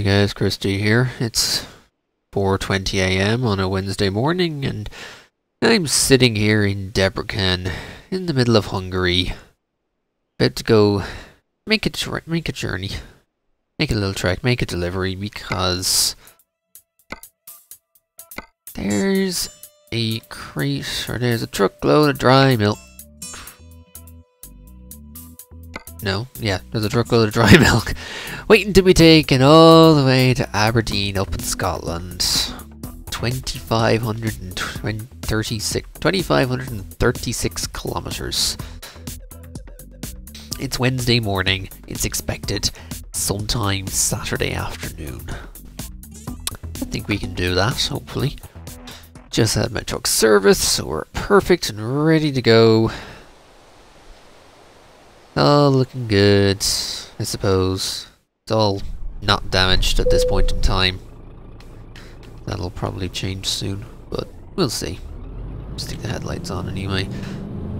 Hey guys, TheChrisD here. It's 4:20 AM on a Wednesday morning, and I'm sitting here in Debrecen, in the middle of Hungary, about to go make a journey, make a little trek, make a delivery, because there's a crate, or there's a truckload of dry milk. No, yeah, there's a truckload of dry milk waiting to be taken all the way to Aberdeen up in Scotland. 2,536 kilometers. It's Wednesday morning. It's expected sometime Saturday afternoon. I think we can do that, hopefully. Just had my truck serviced, so we're perfect and ready to go. All looking good, I suppose. It's all not damaged at this point in time. That'll probably change soon, but we'll see. Stick the headlights on anyway.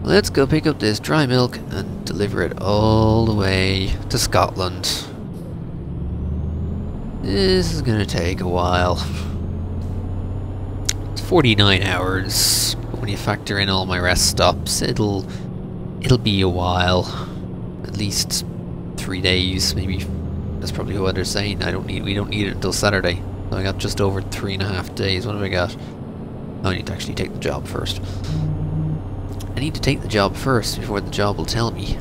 Let's go pick up this dry milk and deliver it all the way to Scotland. This is gonna take a while. It's 49 hours, but when you factor in all my rest stops, it'll be a while. At least 3 days, maybe. That's probably what they're saying. We don't need it until Saturday. So I got just over 3.5 days. What have I got? I need to actually take the job first. I need to take the job first before the job will tell me.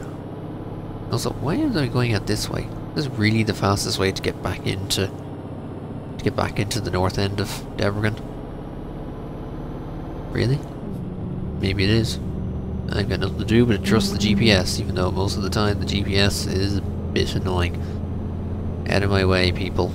Also, why am I going out this way? This is really the fastest way to get back into the north end of Debrecen. Really? Maybe it is. I've got nothing to do but trust the GPS, even though most of the time the GPS is a bit annoying. Out of my way, people.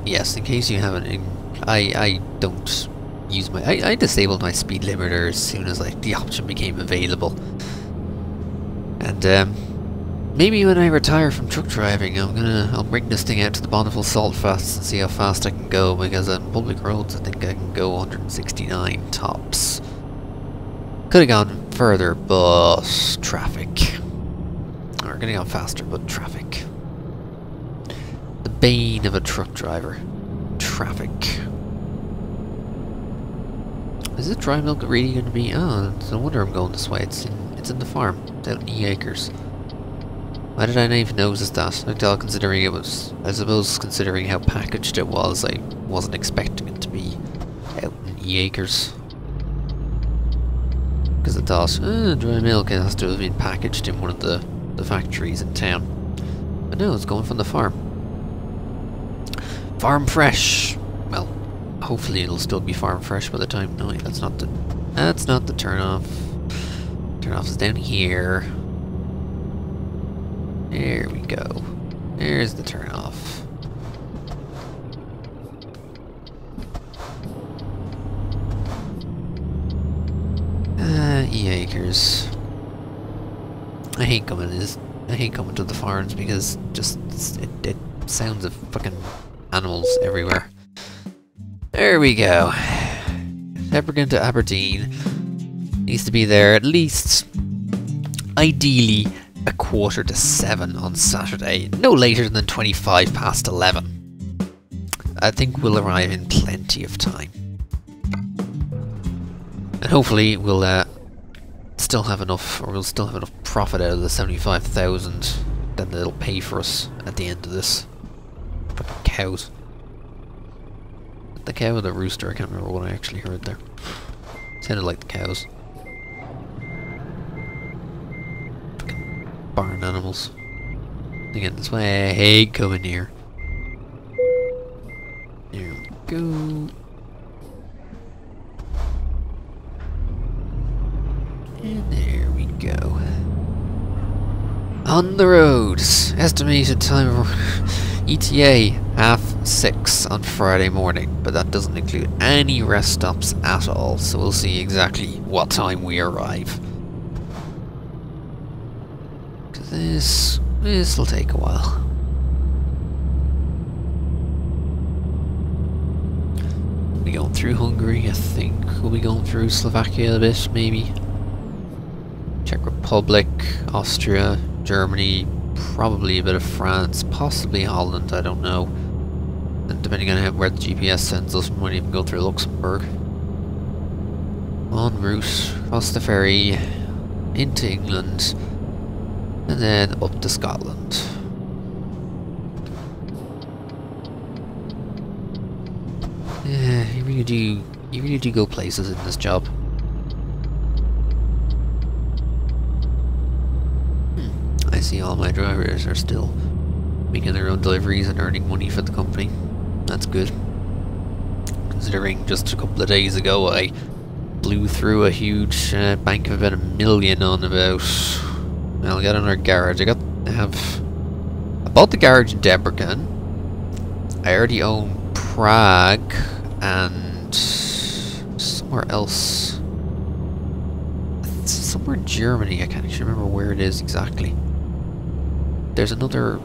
Yes, in case you haven't, I don't use my... I disabled my speed limiter as soon as the option became available. And maybe when I retire from truck driving, I'll bring this thing out to the Bonneville Salt Flats and see how fast I can go, because on public roads I think I can go 169 tops. Could have gone further, but traffic. Or could have gone faster, but traffic. The bane of a truck driver. Traffic. Is this dry milk really going to be... Oh, no wonder I'm going this way. It's in the farm. It's out in E acres. Why did I not even notice that? Until considering it was... I suppose considering how packaged it was, I wasn't expecting it to be out in E acres. Because I thought, dry milk, it has to have been packaged in one of the factories in town. But no, it's going from the farm. Farm fresh! Well, hopefully it'll still be farm fresh by the time... No, that's not the turn off. Turn off is down here. There we go. There's the turn off. E acres. I hate coming to the farms because it sounds of fucking animals everywhere. There we go. Debrecen to Aberdeen. Needs to be there at least, ideally, 6:45 on Saturday. No later than 11:25. I think we'll arrive in plenty of time. And hopefully we'll still have enough profit out of the 75,000 that it'll pay for us at the end of this. Fucking cows. The cow or the rooster? I can't remember what I actually heard there. Sounded like the cows. Fucking barn animals. Again, this way I hate coming here. There we go. And there we go. On the roads. Estimated time of ETA 6:30 on Friday morning, but that doesn't include any rest stops at all, so we'll see exactly what time we arrive. Cause this'll take a while. We'll be going through Hungary, I think. We'll be going through Slovakia a bit, maybe. Czech Republic, Austria, Germany, probably a bit of France, possibly Holland, I don't know. And depending on where the GPS sends us, we might even go through Luxembourg. En route, across the ferry, into England, and then up to Scotland. Yeah, you really do go places in this job. I see all my drivers are still making their own deliveries and earning money for the company. That's good. Considering just a couple of days ago I blew through a huge bank of about $1 million on about... Well, I got another garage. I bought the garage in Debrecen. I already own Prague and somewhere else. Somewhere in Germany. I can't actually remember where it is exactly. There's another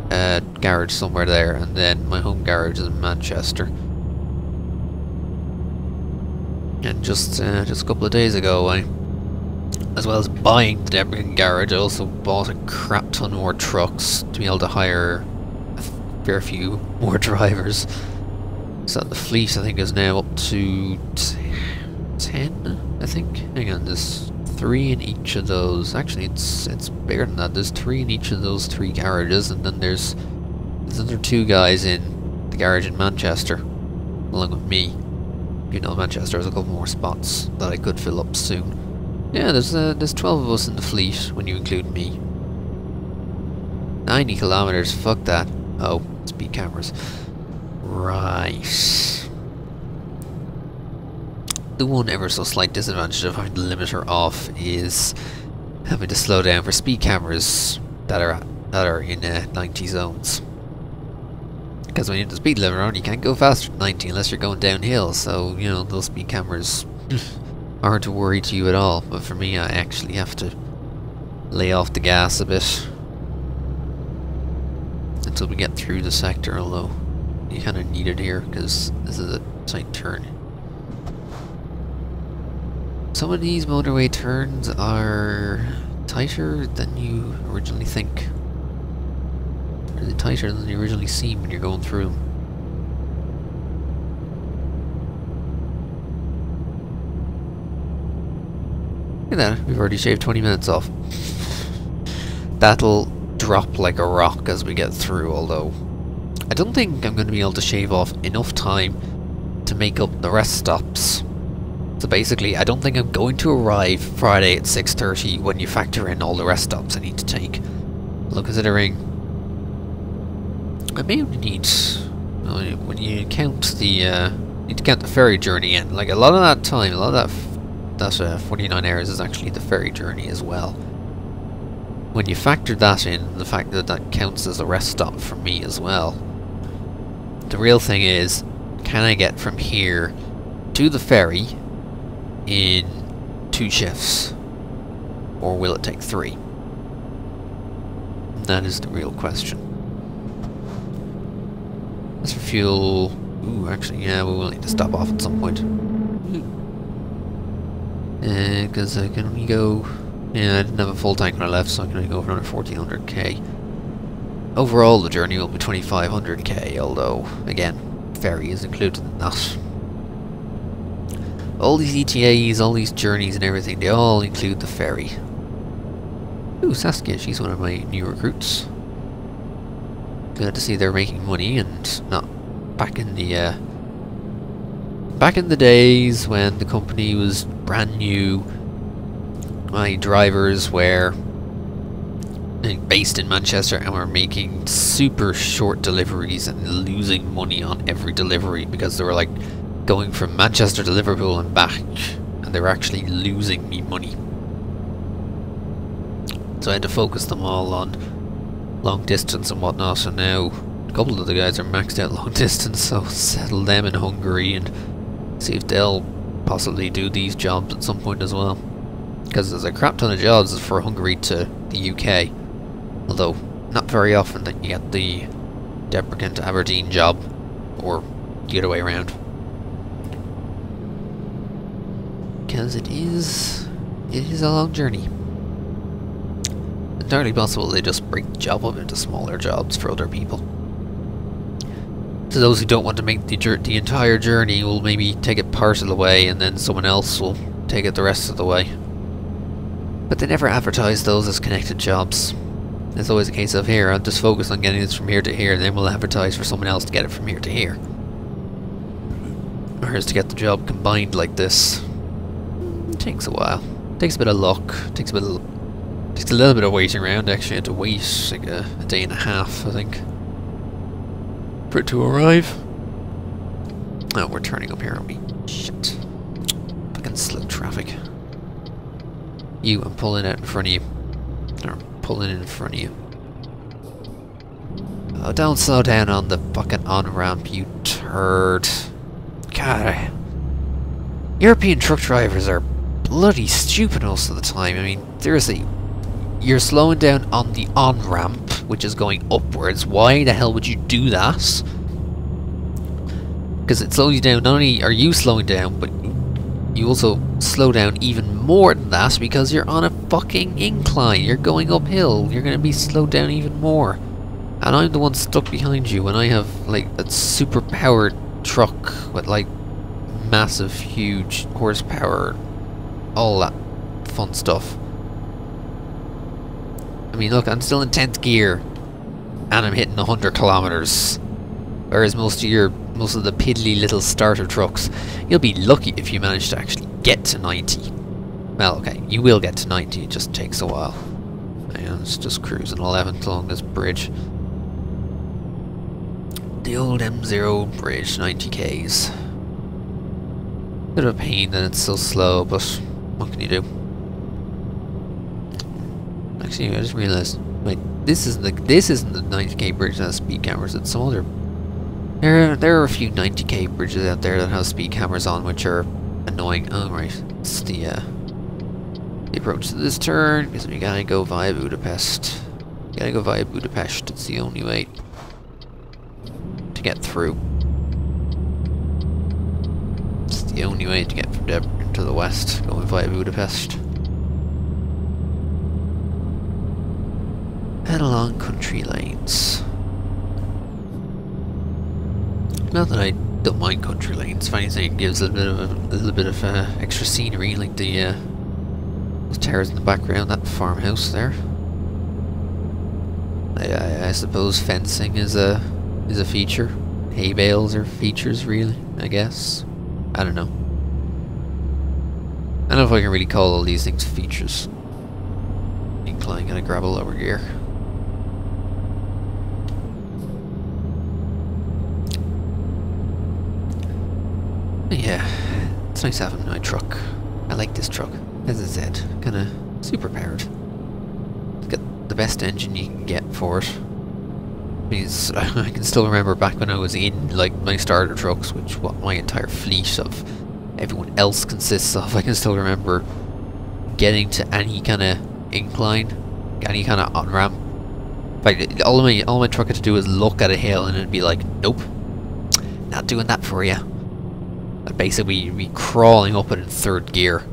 garage somewhere there, and then my home garage is in Manchester. And just a couple of days ago, as well as buying the Debrecen garage, I also bought a crap ton more trucks to be able to hire a fair few more drivers. So the fleet, I think, is now up to 10, I think. Hang on, there's 3 in each of those. Actually, it's bigger than that. There's 3 in each of those 3 garages, and then there's other 2 guys in the garage in Manchester, along with me. You know, Manchester has a couple more spots that I could fill up soon. Yeah, there's 12 of us in the fleet when you include me. 90 kilometers, fuck that. Oh, speed cameras. Right. The one ever so slight disadvantage of having the limiter off is having to slow down for speed cameras that are in 90 zones. Because when you have the speed limiter on, you can't go faster than 90 unless you're going downhill, so, you know, those speed cameras aren't a worry to you at all. But for me, I actually have to lay off the gas a bit until we get through the sector, although you kind of need it here because this is a tight turn. Some of these motorway turns are tighter than you originally think. Really tighter than you originally seem when you're going through them. Look at that, we've already shaved 20 minutes off. That'll drop like a rock as we get through, although I don't think I'm going to be able to shave off enough time to make up the rest stops. So basically, I don't think I'm going to arrive Friday at 6:30 when you factor in all the rest stops I need to take. Although considering I may only need, when you count the need to count the ferry journey in, like a lot of that time, a lot of that 49 hours is actually the ferry journey as well. When you factor that in, the fact that that counts as a rest stop for me as well, the real thing is, can I get from here to the ferry in 2 shifts, or will it take 3? That is the real question. As for fuel, ooh, actually, yeah, we will need to stop off at some point. Because I can only go, yeah, I didn't have a full tank when I left, so I can only go for another 1400k. Overall, the journey will be 2500k, although, again, ferry is included in that. All these ETAs, all these journeys and everything, they all include the ferry. Ooh, Saskia, she's one of my new recruits. Glad to see they're making money and not back in the days when the company was brand new. My drivers were based in Manchester and were making super short deliveries and losing money on every delivery because they were like going from Manchester to Liverpool and back, and they were actually losing me money. So I had to focus them all on long distance and whatnot, and now a couple of the guys are maxed out long distance, so settle them in Hungary and see if they'll possibly do these jobs at some point as well. Because there's a crap ton of jobs for Hungary to the UK, although not very often that you get the Debrecen to Aberdeen job, or the other way around. Because it is a long journey. entirely possible they just break the job up into smaller jobs for other people. So those who don't want to make the entire journey will maybe take it part of the way, and then someone else will take it the rest of the way. But they never advertise those as connected jobs. It's always a case of, here, I'll just focus on getting this from here to here, and then we'll advertise for someone else to get it from here to here. Whereas to get the job combined like this, it takes a while. It takes a bit of luck. It takes a little bit of waiting around. Actually, I had to wait like a day and a half, I think, for it to arrive. Oh, we're turning up here, aren't we? Shit. Fucking slow traffic. You, I'm pulling out in front of you. Or pulling in front of you. Oh, don't slow down on the fucking on-ramp, you turd. God, European truck drivers are bloody stupid most of the time. I mean, seriously, you're slowing down on the on-ramp, which is going upwards. Why the hell would you do that? Because it slows you down. Not only are you slowing down, but you also slow down even more than that because you're on a fucking incline. You're going uphill. You're going to be slowed down even more. And I'm the one stuck behind you when I have, like, a super powered truck with, like, massive, huge horsepower. All that fun stuff. I mean, look, I'm still in 10th gear. And I'm hitting 100 kilometers. Whereas most of the piddly little starter trucks, you'll be lucky if you manage to actually get to 90. Well, okay, you will get to 90, it just takes a while. And it's just cruising 11th along this bridge. The old M0 bridge, 90 Ks. Bit of a pain that it's so slow, but what can you do? Actually, I just realised, wait, this isn't the 90k bridge that has speed cameras, it's some other. There are a few 90k bridges out there that have speed cameras on, which are annoying. Oh right, it's the approach to this turn, because we gotta go via Budapest. You gotta go via Budapest, it's the only way to get through. It's the only way to get from Debrecen to the west, going via Budapest. And along country lanes. Not that I don't mind country lanes. If anything, it gives a little bit of extra scenery, like the those towers in the background, that farmhouse there. I suppose fencing is a feature. Hay bales are features, really. I guess. I don't know. I don't know if I can really call all these things features. Incline, gonna grab a lower gear. Yeah, it's nice having my truck. I like this truck. As I said, kinda super powered. It's got the best engine you can get for it. Because I can still remember back when I was in, like, my starter trucks, which what my entire fleet of everyone else consists of. I can still remember getting to any kind of incline, any kind of on-ramp. Like, all my truck had to do was look at a hill and it'd be like, nope, not doing that for you. I'd basically be crawling up it in 3rd gear,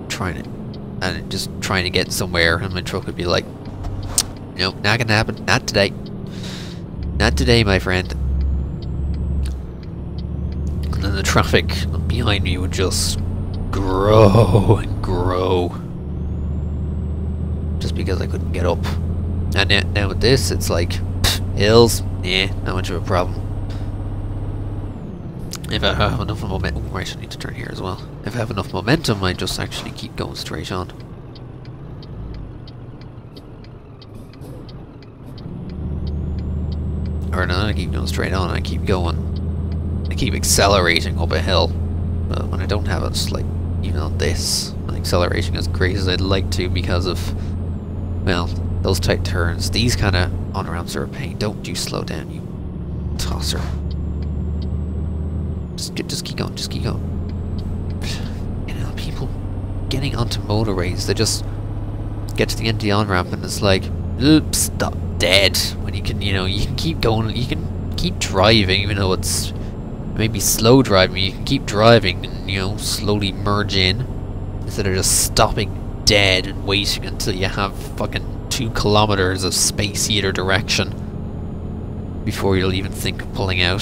trying to get somewhere, and my truck would be like, nope, not gonna happen, not today. Not today, my friend. And then the traffic behind me would just grow and grow. Just because I couldn't get up. And now with this, it's like, hills, not much of a problem. If I have enough momentum, right, I need to turn here as well. If I have enough momentum, I just actually keep going straight on. Or no, I keep going straight on, I keep going. I keep accelerating up a hill. But when I don't have it, it's like, even on this, I'm accelerating as great as I'd like to because of, well, those tight turns. These kind of on-ramps are a pain. Don't you slow down, you tosser. Just keep going, just keep going. You know, people getting onto motorways, they just get to the end of the on-ramp and it's like, oops, stop, dead. When you can, you know, you can keep going, you can keep driving, even though it's maybe slow driving, you can keep driving and, you know, slowly merge in, instead of just stopping dead and waiting until you have fucking 2 kilometers of space either direction before you'll even think of pulling out.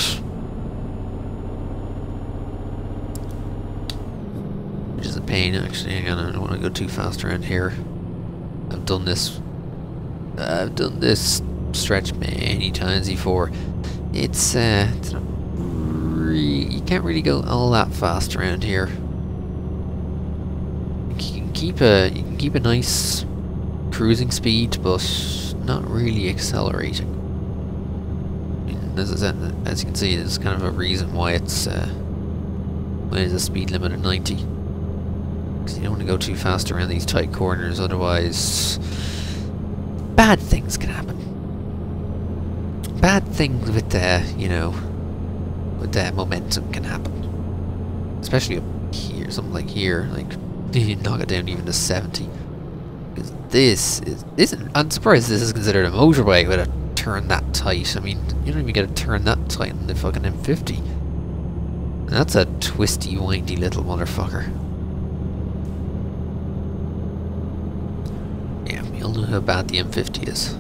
Which is a pain, actually. Hang on, I don't want to go too fast around here. I've done this stretch many times before. It's not you can't really go all that fast around here. You can keep a nice cruising speed, but not really accelerating. I mean, as you can see, there's kind of a reason why it's a speed limit of 90. Because you don't want to go too fast around these tight corners, otherwise bad things can happen. Bad things with the, you know, with the momentum can happen. Especially up here, something like here, like you knock it down even to 70. Because this isn't. I'm surprised this is considered a motorway with a turn that tight. I mean, you don't even get a turn that tight in the fucking M50. And that's a twisty, windy little motherfucker. Yeah, we all know how bad the M50 is.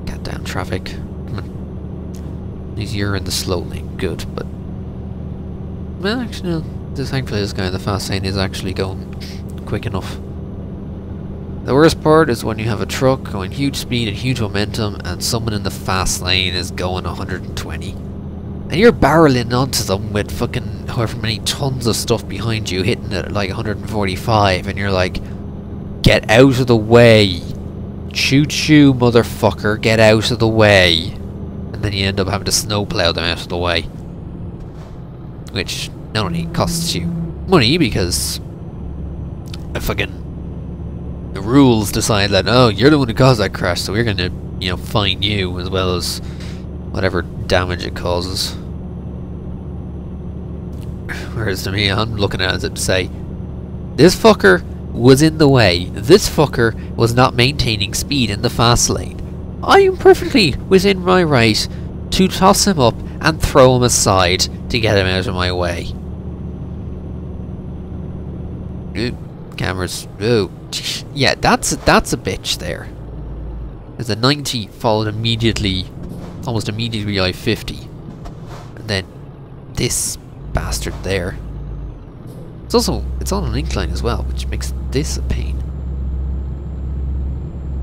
Goddamn traffic. Come on. At least you're in the slow lane, good, but... Well, actually, no. Thankfully this guy in the fast lane is actually going quick enough. The worst part is when you have a truck going huge speed and huge momentum and someone in the fast lane is going 120. And you're barreling onto them with fucking however many tons of stuff behind you hitting it at like 145 and you're like, get out of the way. Choo-choo, motherfucker, get out of the way. And then you end up having to snowplow them out of the way. Which not only costs you money because the rules decide that, oh, you're the one who caused that crash, so we're gonna, you know, fine you as well as whatever damage it causes. Whereas to me, I'm looking at it to say, this fucker was in the way. This fucker was not maintaining speed in the fast lane. I am perfectly within my right to toss him up and throw him aside to get him out of my way. Ooh, cameras. Ooh. Yeah, that's a bitch there. There's a 90 followed immediately, almost immediately by 50. And then this bastard there. It's on an incline as well, which makes this a pain.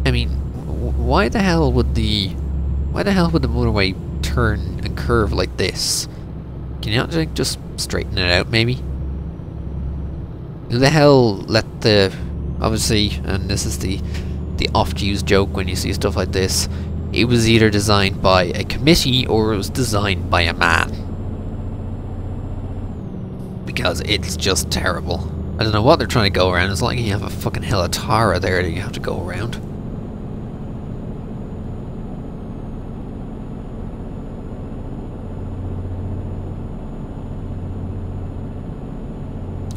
I mean, why the hell would the motorway turn and curve like this? Can you not like, just straighten it out, maybe? Who the hell let the... Obviously, and this is the oft-used joke when you see stuff like this, it was either designed by a committee or it was designed by a man. Because it's just terrible. I don't know what they're trying to go around. It's like you have a fucking hell of Tara there that you have to go around.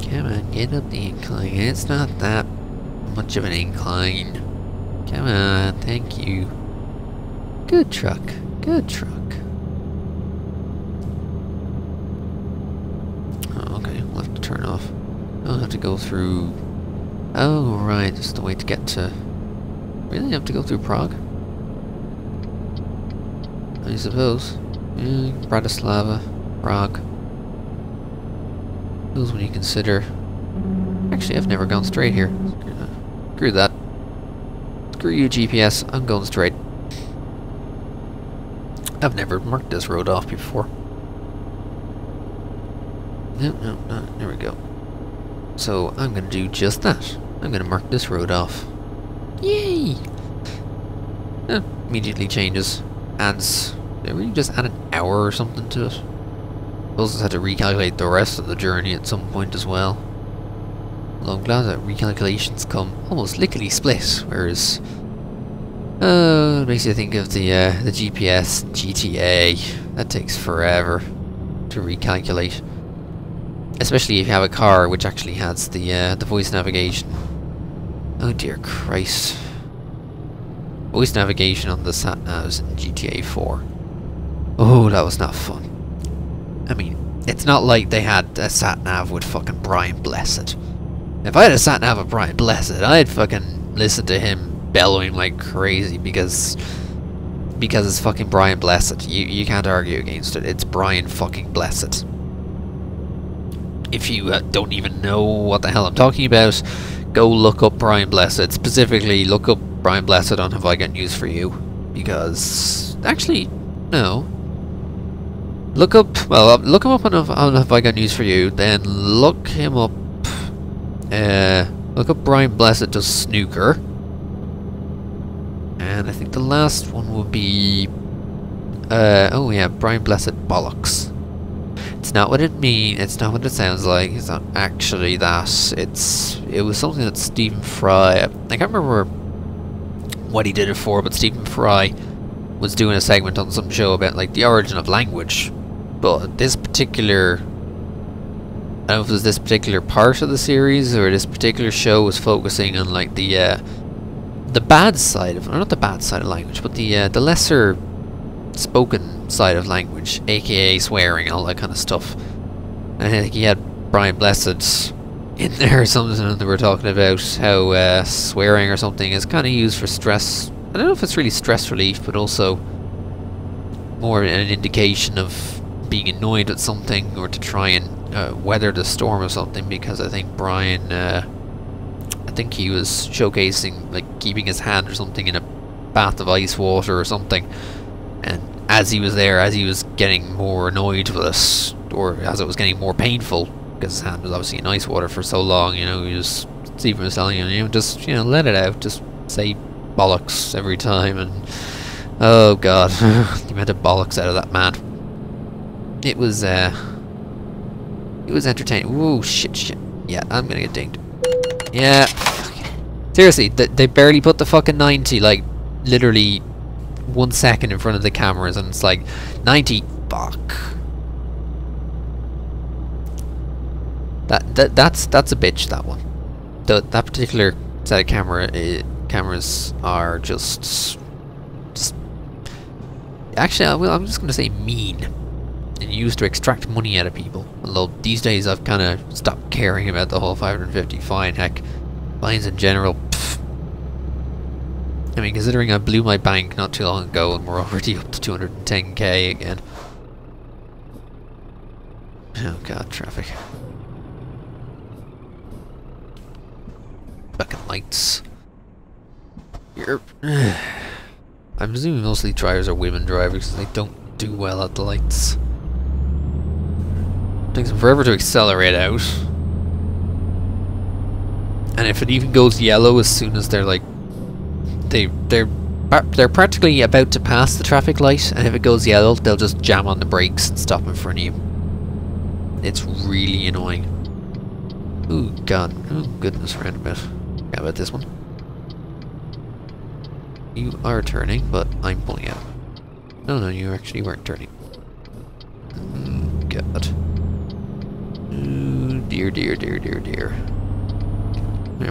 Come on, get up the incline. It's not that much of an incline. Come on, thank you. Good truck. Good truck. Oh, okay, we'll have to turn off. I'll have to go through... Oh, right, that's the way to get to... Really have to go through Prague? I suppose. Yeah, Bratislava, Prague. Those when you consider... Actually, I've never gone straight here. Screw that. Screw you, GPS. I'm going straight. I've never marked this road off before. No, there we go. So, I'm going to do just that. I'm going to mark this road off. Yay! Immediately changes. Adds... Did we just add an hour or something to it? I also had to recalculate the rest of the journey at some point as well. Well, I'm glad that recalculations come almost lickety split, whereas it makes you think of the GPS GTA. That takes forever to recalculate, especially if you have a car which actually has the voice navigation. Oh dear Christ! Voice navigation on the sat navs in GTA 4. Oh, that was not fun. I mean, it's not like they had a sat nav with fucking Brian Blessed. If I had a sat nav of Brian Blessed, I'd fucking listen to him bellowing like crazy because it's fucking Brian Blessed. You can't argue against it. It's Brian fucking Blessed. If you don't even know what the hell I'm talking about, go look up Brian Blessed. Specifically, look up Brian Blessed on Have I Got News For You. Because, actually, no. Look him up on Have I Got News For You, then look him up, look up Brian Blessed Does Snooker. And I think the last one would be, oh yeah, Brian Blessed Bollocks. It's not what it means, it's not what it sounds like, it's not actually that. It was something that Stephen Fry, I can't remember what he did it for, but Stephen Fry was doing a segment on some show about like the origin of language. But this particular, I don't know if it was this particular part of the series or this particular show was focusing on like the bad side of, or not the bad side of language, but the lesser spoken side of language, aka swearing, all that kind of stuff. And I think he had Brian Blessed in there or something, and they were talking about how swearing or something is kind of used for stress. I don't know if it's really stress relief, but also more an indication of being annoyed at something or to try and weather the storm or something, because I think Brian, I think he was showcasing like keeping his hand or something in a bath of ice water or something, and as he was there, as he was getting more annoyed with it, or as it was getting more painful, because his hand was obviously in ice water for so long, you know, he just, Stephen was telling him, you know, just, you know, let it out, just say bollocks every time, and oh god, the amount of bollocks out of that man. It was entertaining. Whoa, shit. Yeah, I'm gonna get dinged. Yeah. Seriously, they barely put the fucking 90, like, literally 1 second in front of the cameras, and it's like, 90, fuck. That's a bitch, that one. That particular set of cameras are just... Actually, well, I'm just gonna say mean. And used to extract money out of people. Although these days I've kind of stopped caring about the whole 550 fine. Heck, fines in general, pff. I mean, considering I blew my bank not too long ago and we're already up to 210k again. Oh god, traffic. Fucking lights. I'm assuming mostly drivers are women drivers because they don't do well at the lights. It takes them forever to accelerate out, and if it even goes yellow as soon as they're like, they're practically about to pass the traffic light, and if it goes yellow, they'll just jam on the brakes and stop in front of you. It's really annoying. Ooh god, oh goodness, roundabout. How about this one? You are turning, but I'm pulling out. No, you actually weren't turning. God. Ooh, dear. There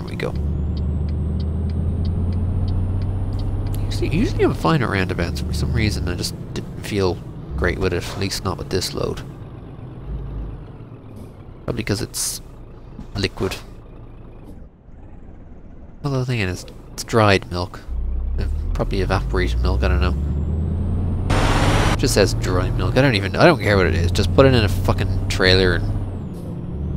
we go. Usually I'm fine at roundabouts. For some reason I just didn't feel great with it, at least not with this load. Probably because it's liquid. Although the thing is, it's dried milk. Probably evaporated milk, I don't know. It just says dry milk. I don't care what it is. Just put it in a fucking trailer and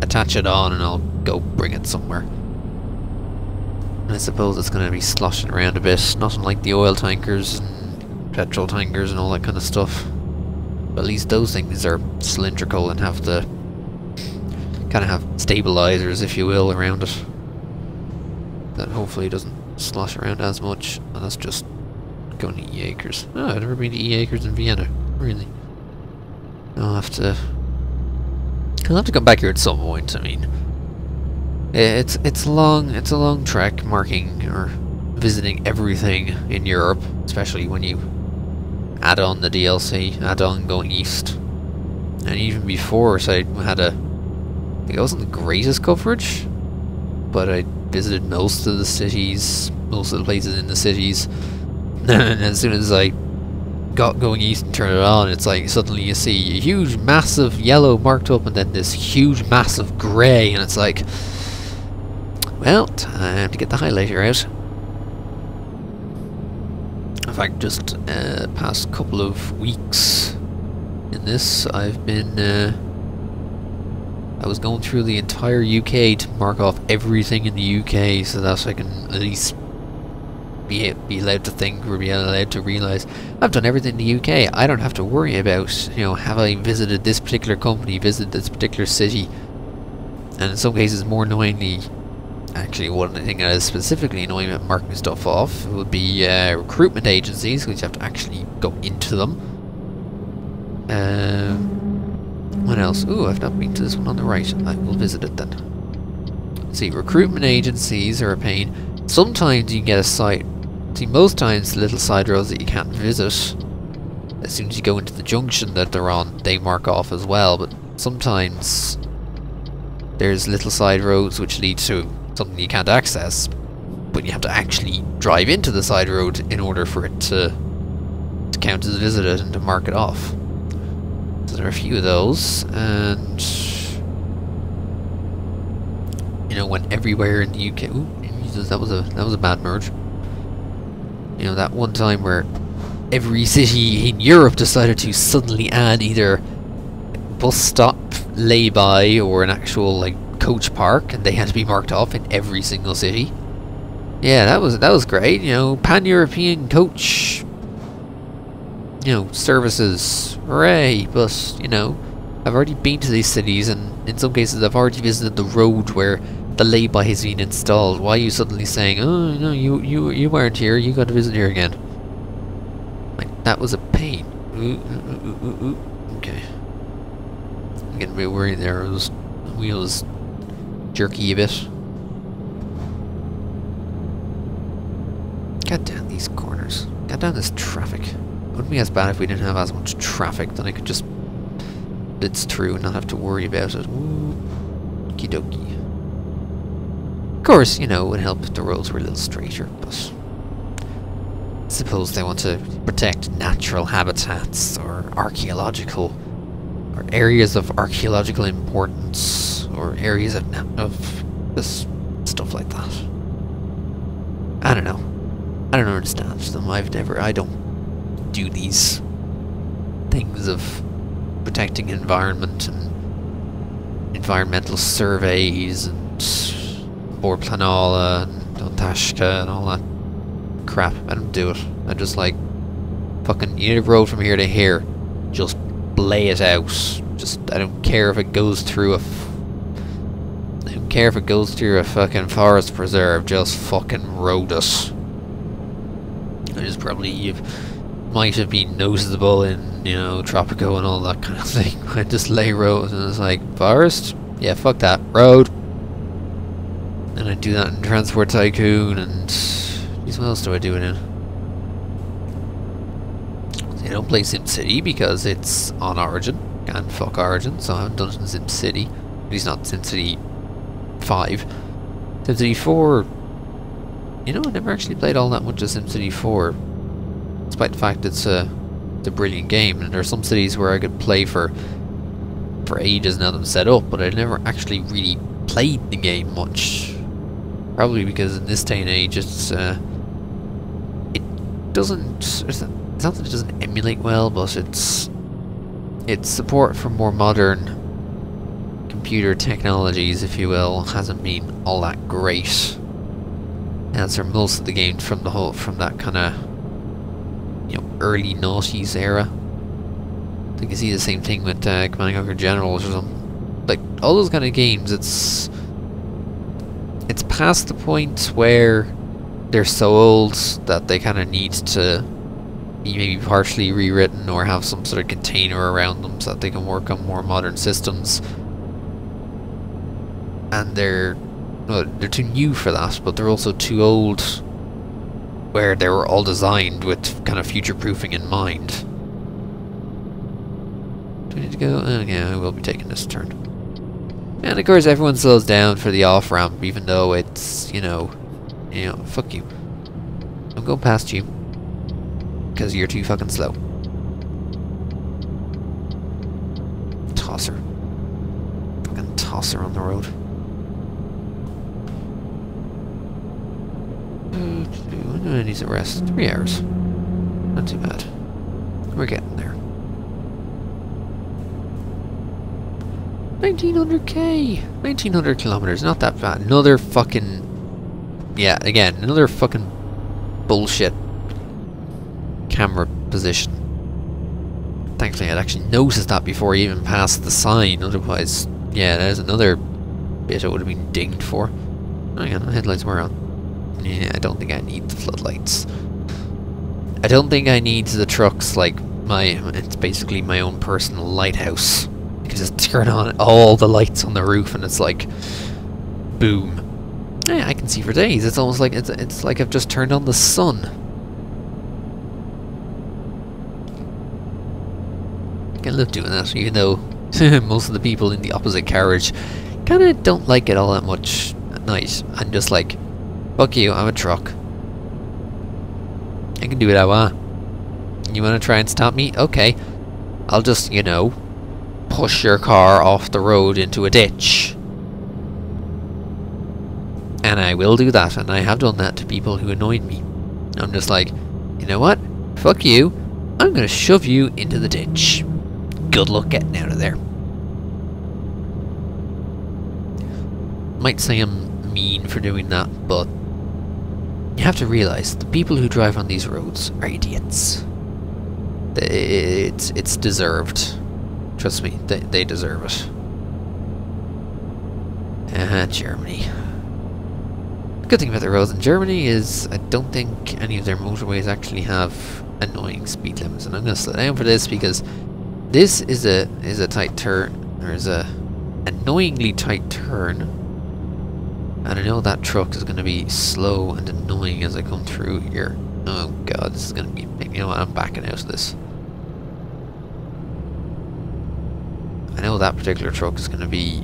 attach it on and I'll go bring it somewhere. And I suppose it's going to be sloshing around a bit. Nothing like the oil tankers and petrol tankers and all that kind of stuff. But at least those things are cylindrical and have the... kind of have stabilizers, if you will, around it. That hopefully doesn't slosh around as much. And that's just going to E Acres. Oh, I've never been to E Acres in Vienna. Really. I'll have to come back here at some point. I mean, it's a long trek marking or visiting everything in Europe, especially when you add on the DLC, add on going east. And even before, so I had I think it wasn't the greatest coverage, but I visited most of the cities, most of the places in the cities. And as soon as I got going east and turned it on, it's like suddenly you see a huge massive yellow marked up and then this huge massive grey, and it's like, Well, time to get the highlighter out. In fact, just past couple of weeks in this, I've been I was going through the entire UK to mark off everything in the UK so that I can at least be allowed to think or be allowed to realise I've done everything in the UK. I don't have to worry about, you know, have I visited this particular company, visited this particular city, and in some cases more annoyingly, actually one thing that is specifically annoying about marking stuff off would be recruitment agencies, which you have to actually go into them. What else? Ooh, I've not been to this one on the right. I will visit it then. Let's see, recruitment agencies are a pain. Sometimes you can get a site. See, most times the little side roads that you can't visit, as soon as you go into the junction that they're on, they mark off as well. But sometimes there's little side roads which lead to something you can't access, but you have to actually drive into the side road in order for it to count as visited and to mark it off. So there are a few of those, and you know, when everywhere in the UK, ooh, Jesus, that was a bad merge. You know, that one time where every city in Europe decided to suddenly add either bus stop lay-by or an actual like coach park, and they had to be marked off in every single city. Yeah, that was great. You know, pan-European coach, you know, services, hooray! But you know, I've already been to these cities, and in some cases I've already visited the road where the lay-by has been installed. Why are you suddenly saying, oh no, you weren't here, you got to visit here again? Like, that was a pain. Okay. I'm getting a bit worried there. The wheel was jerky a bit. Get down these corners. Get down this traffic. Wouldn't be as bad if we didn't have as much traffic, then I could just blitz through and not have to worry about it. Okie dokie. Of course, you know, it would help if the roads were a little straighter, but I suppose they want to protect natural habitats or archaeological, or areas of archaeological importance, or areas of this stuff like that. I don't know. I don't understand them. I don't do these things of protecting environment and environmental surveys and Bor Planola and Dontashka and all that crap. I don't do it. I just like, fucking, you need a road from here to here, just lay it out. Just, I don't care if it goes through I don't care if it goes through a fucking forest preserve, just fucking road it. I just probably might have been noticeable in, you know, Tropico and all that kind of thing. I just lay roads and it's like, forest? Yeah, fuck that. Road. And I do that in Transport Tycoon, and geez, what else do I do it in? I don't play SimCity because it's on Origin, and fuck Origin, so I haven't done it in SimCity. At least not SimCity 5. SimCity 4, you know, I never actually played all that much of SimCity 4, despite the fact it's a brilliant game, and there are some cities where I could play for ages and have them set up, but I never actually really played the game much. Probably because in this day and age, it doesn't. It's not that it doesn't emulate well, but its support for more modern computer technologies, if you will, hasn't been all that great. And answer most of the games from that kind of, you know, early noughties era. I think you see the same thing with Command & Conquer Generals or something. Like all those kind of games, it's past the point where they're so old that they kind of need to be maybe partially rewritten or have some sort of container around them so that they can work on more modern systems. And they're too new for that, but they're also too old where they were all designed with kind of future-proofing in mind. Do we need to go? Oh yeah, I will be taking this turn. And of course everyone slows down for the off-ramp, even though it's, you know, fuck you. I'm going past you, because you're too fucking slow. Tosser. Fucking tosser on the road. When do I need to rest? 3 hours. Not too bad. We're getting there. 1900k! 1900 kilometers, not that bad. Another fucking... Yeah, again, another fucking bullshit camera position. Thankfully, I'd actually noticed that before I even passed the sign. Otherwise, yeah, there's another bit I would have been dinged for. Oh yeah, the headlights were on. Yeah, I don't think I need the floodlights. I don't think I need the trucks like it's basically my own personal lighthouse. You can just turn on all the lights on the roof and it's like, boom. Yeah, I can see for days. It's almost like, it's like I've just turned on the sun. I love doing that, even though most of the people in the opposite carriage kind of don't like it all that much at night. I'm just like, fuck you, I'm a truck. I can do what I want. You want to try and stop me? Okay. I'll just, you know, push your car off the road into a ditch. And I will do that, and I have done that to people who annoyed me. I'm just like, you know what? Fuck you. I'm gonna shove you into the ditch. Good luck getting out of there. Might say I'm mean for doing that, but you have to realise the people who drive on these roads are idiots. It's deserved. Trust me, they deserve it. Germany. The good thing about the roads in Germany is I don't think any of their motorways actually have annoying speed limits, and I'm going to slow down for this because this is a tight turn. There's a annoyingly tight turn, and I know that truck is going to be slow and annoying as I come through here. Oh god, this is going to be... You know what, I'm backing out of this. I know that particular truck is going to be...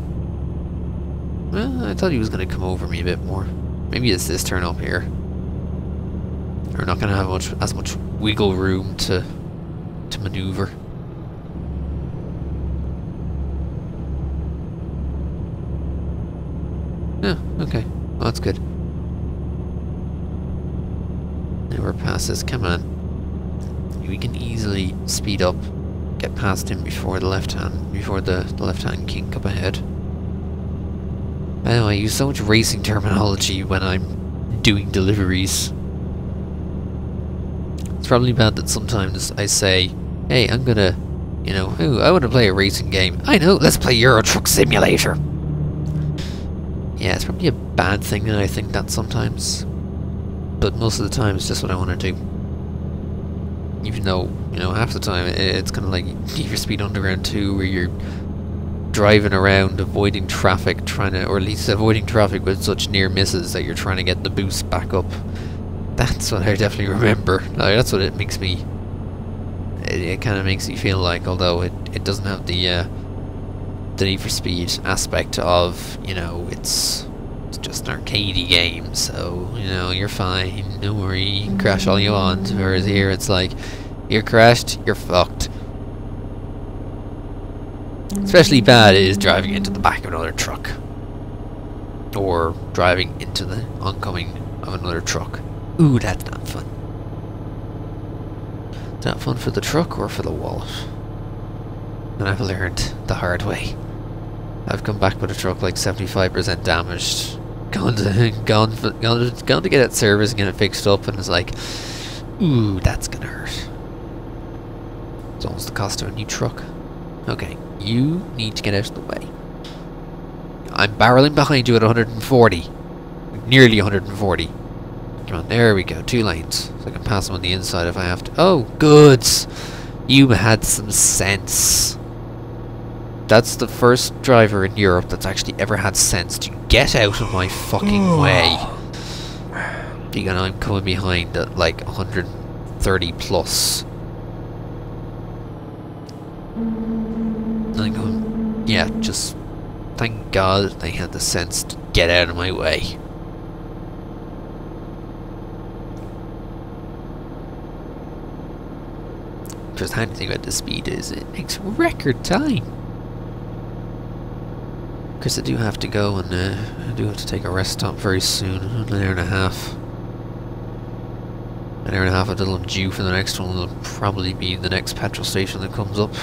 Well, I thought he was going to come over me a bit more. Maybe it's this turn up here. We're not going to have as much wiggle room to maneuver. Yeah, okay. Well, that's good. Now we're past this. Come on. We can easily speed up, get past him before the left-hand kink up ahead. I know I use so much racing terminology when I'm doing deliveries. It's probably bad that sometimes I say, hey, I'm gonna, you know, ooh, I want to play a racing game. I know, let's play Euro Truck Simulator. Yeah, it's probably a bad thing that I think that sometimes. But most of the time it's just what I want to do. Even though, you know, half the time it's kind of like Need for Speed Underground 2 where you're driving around avoiding traffic, or at least avoiding traffic with such near misses that you're trying to get the boost back up. That's what I definitely remember. Like, that's what it makes me... It kind of makes me feel like, although it doesn't have the Need for Speed aspect of, you know, it's just an arcadey game, so, you know, you're fine, don't worry, you can crash all you want, whereas here it's like, you're crashed, you're fucked. Especially bad is driving into the back of another truck. Or driving into the oncoming of another truck. Ooh, that's not fun. Is that fun for the truck or for the wallet? And I've learned the hard way. I've come back with a truck like 75% damaged. Gone to get it serviced and get it fixed up, and it's like, ooh, that's gonna hurt. It's almost the cost of a new truck. Okay, you need to get out of the way. I'm barreling behind you at 140. Nearly 140. Come on, there we go, 2 lanes. So I can pass them on the inside if I have to. Oh, goods! You had some sense. That's the first driver in Europe that's actually ever had sense to get out of my fucking way. Because I'm coming behind at like 130 plus. And I'm going, yeah, just thank God they had the sense to get out of my way. Just the handy thing about the speed is it makes record time. Of course, I do have to go, and I do have to take a rest stop very soon, an hour and a half. an hour and a half until I'm due for the next one. It'll probably be the next petrol station that comes up.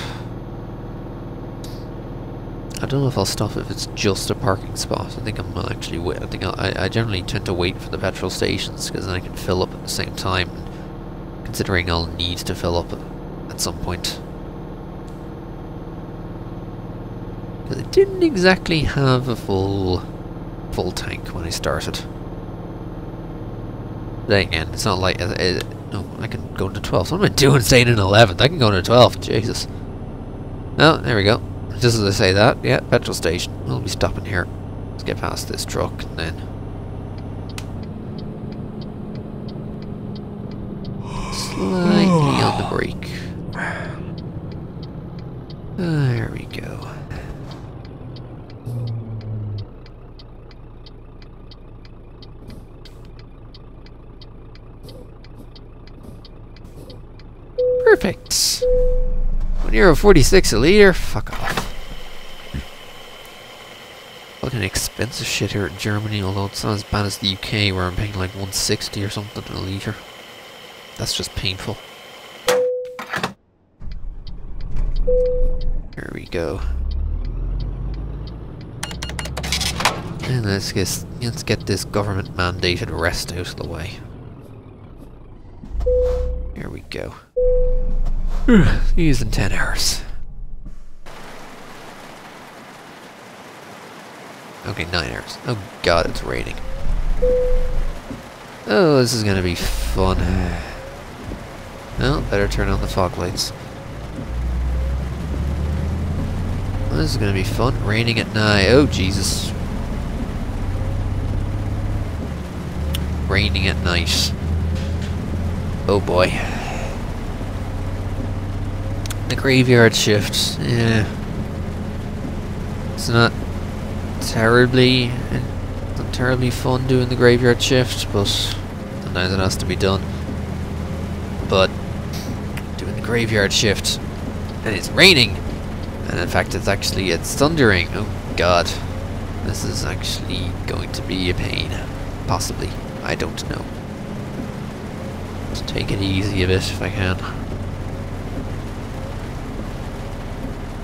I don't know if I'll stop if it's just a parking spot. I think I'm actually wait. I think I generally tend to wait for the petrol stations because then I can fill up at the same time. Considering I'll need to fill up at some point. Because I didn't exactly have a full tank when I started. Then again, it's not like no, I can go into 12th. What am I doing staying in 11th? I can go into 12th. Jesus. Oh, there we go. Just as I say that, yeah, petrol station. We'll be stopping here. Let's get past this truck and then slightly on the brake. There we go. Perfect. €1.46 a litre? Fuck off. Fucking expensive shit here in Germany, although it's not as bad as the UK where I'm paying like 160 or something a litre. That's just painful. There we go. And let's get this government mandated rest out of the way. Here we go. These in 10 hours. Okay, 9 hours. Oh god, it's raining. Oh, this is gonna be fun. Well, better turn on the fog lights. Well, this is gonna be fun. Raining at night. Oh, Jesus. Raining at night. Oh boy. The graveyard shift, yeah. It's not terribly fun doing the graveyard shift, but sometimes it has to be done. But doing the graveyard shift, and it's raining, and in fact it's thundering. Oh god, this is actually going to be a pain, possibly. I don't know. Let's take it easy a bit if I can.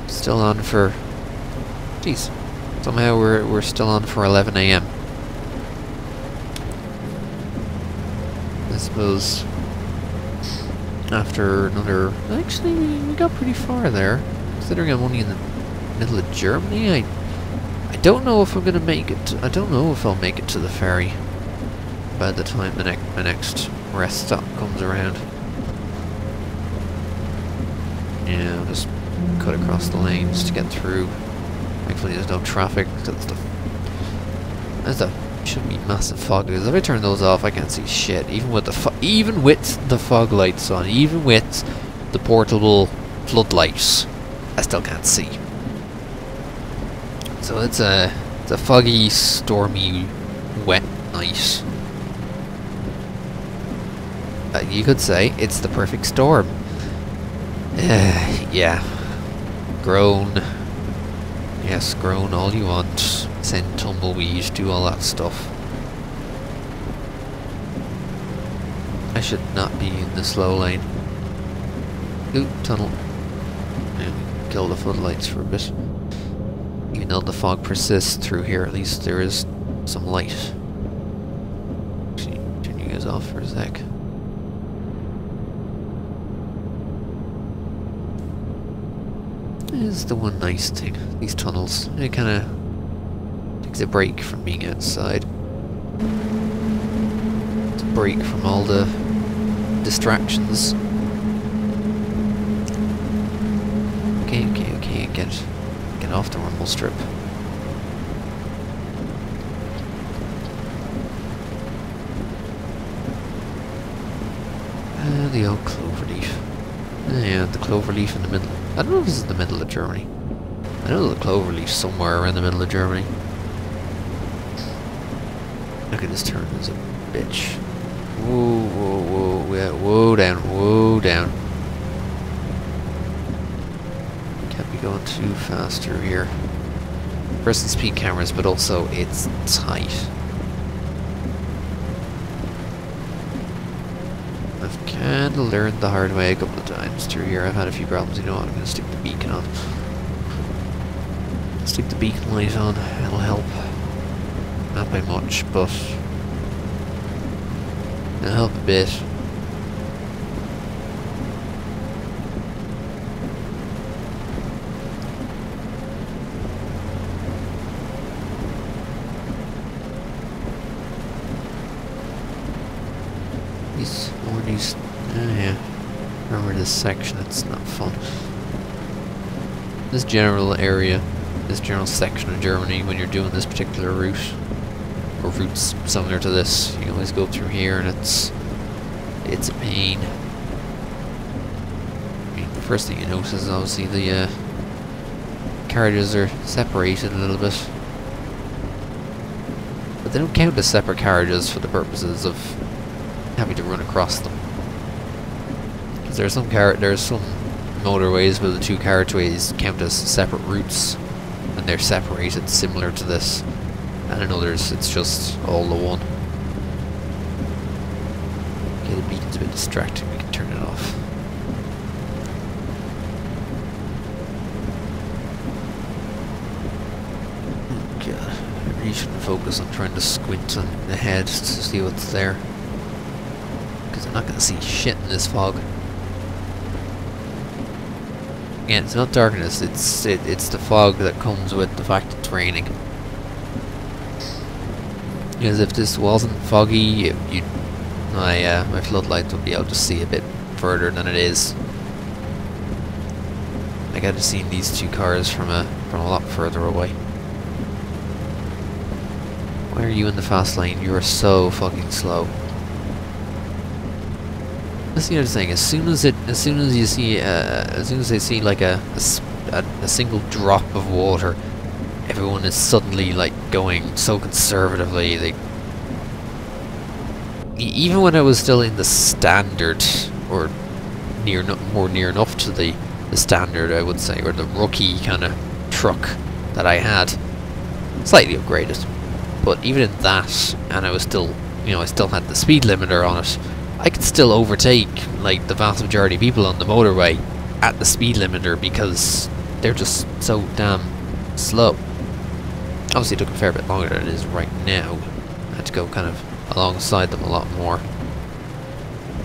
Still on for... Jeez. Somehow we're still on for 11 AM. I suppose... After another... Actually, we got pretty far there. Considering I'm only in the middle of Germany, I don't know if I'm gonna make it... I don't know if I'll make it to the ferry by the time my next rest stop comes around. Yeah, I'll just cut across the lanes to get through. Thankfully there's no traffic. Shouldn't be massive fog. Because if I turn those off, I can't see shit. Even with the fog lights on, even with the portable floodlights, I still can't see. So it's a foggy, stormy, wet night. You could say it's the perfect storm. Yeah. Groan. Yes, groan all you want. Send tumbleweed, do all that stuff. I should not be in the slow lane. Ooh, tunnel. Yeah, kill the floodlights for a bit. Even though the fog persists through here, at least there is some light. Actually, turn you guys off for a sec. Is the one nice thing. These tunnels, it kind of takes a break from being outside. It's a break from all the distractions. Okay, get off the rumble strip. The old cloverleaf. Yeah, the cloverleaf in the middle. I don't know if this is the middle of Germany. I know the cloverleaf's somewhere around the middle of Germany. Look at this turn, it's a bitch. Whoa, whoa, whoa, yeah, whoa down, whoa down. Can't be going too fast through here. Pressing speed cameras, but also it's tight. I've kind of learned the hard way a couple of times through here. I've had a few problems. You know what? I'm going to stick the beacon on. Stick the beacon light on. It'll help. Not by much, but it'll help a bit. These, oh yeah. Remember this section, it's not fun. This general area, this general section of Germany, when you're doing this particular route, or routes similar to this, you always go through here and it's a pain. I mean, the first thing you notice is obviously the carriages are separated a little bit. But they don't count as separate carriages for the purposes of having to run across them. Because there's some motorways where the two carriageways count as separate routes and they're separated similar to this, and in others it's just all the one. Okay, the beacon's a bit distracting, we can turn it off. Oh god, I really shouldn't focus on trying to squint on the head to see what's there. I'm not going to see shit in this fog. Again, it's not darkness, it's the fog that comes with the fact it's raining. Because if this wasn't foggy, my floodlights would be able to see a bit further than it is. I could have seen these two cars from a lot further away. Why are you in the fast lane? You are so fucking slow. That's the other thing. As soon as they see like a single drop of water, everyone is suddenly like going so conservatively. Even when I was still in the standard, or more near enough to the standard, I would say, or the rookie kind of truck that I had, slightly upgraded. But even in that, and I was still, I still had the speed limiter on it. I could still overtake, like, the vast majority of people on the motorway at the speed limiter because they're just so damn slow. Obviously it took a fair bit longer than it is right now. I had to go kind of alongside them a lot more,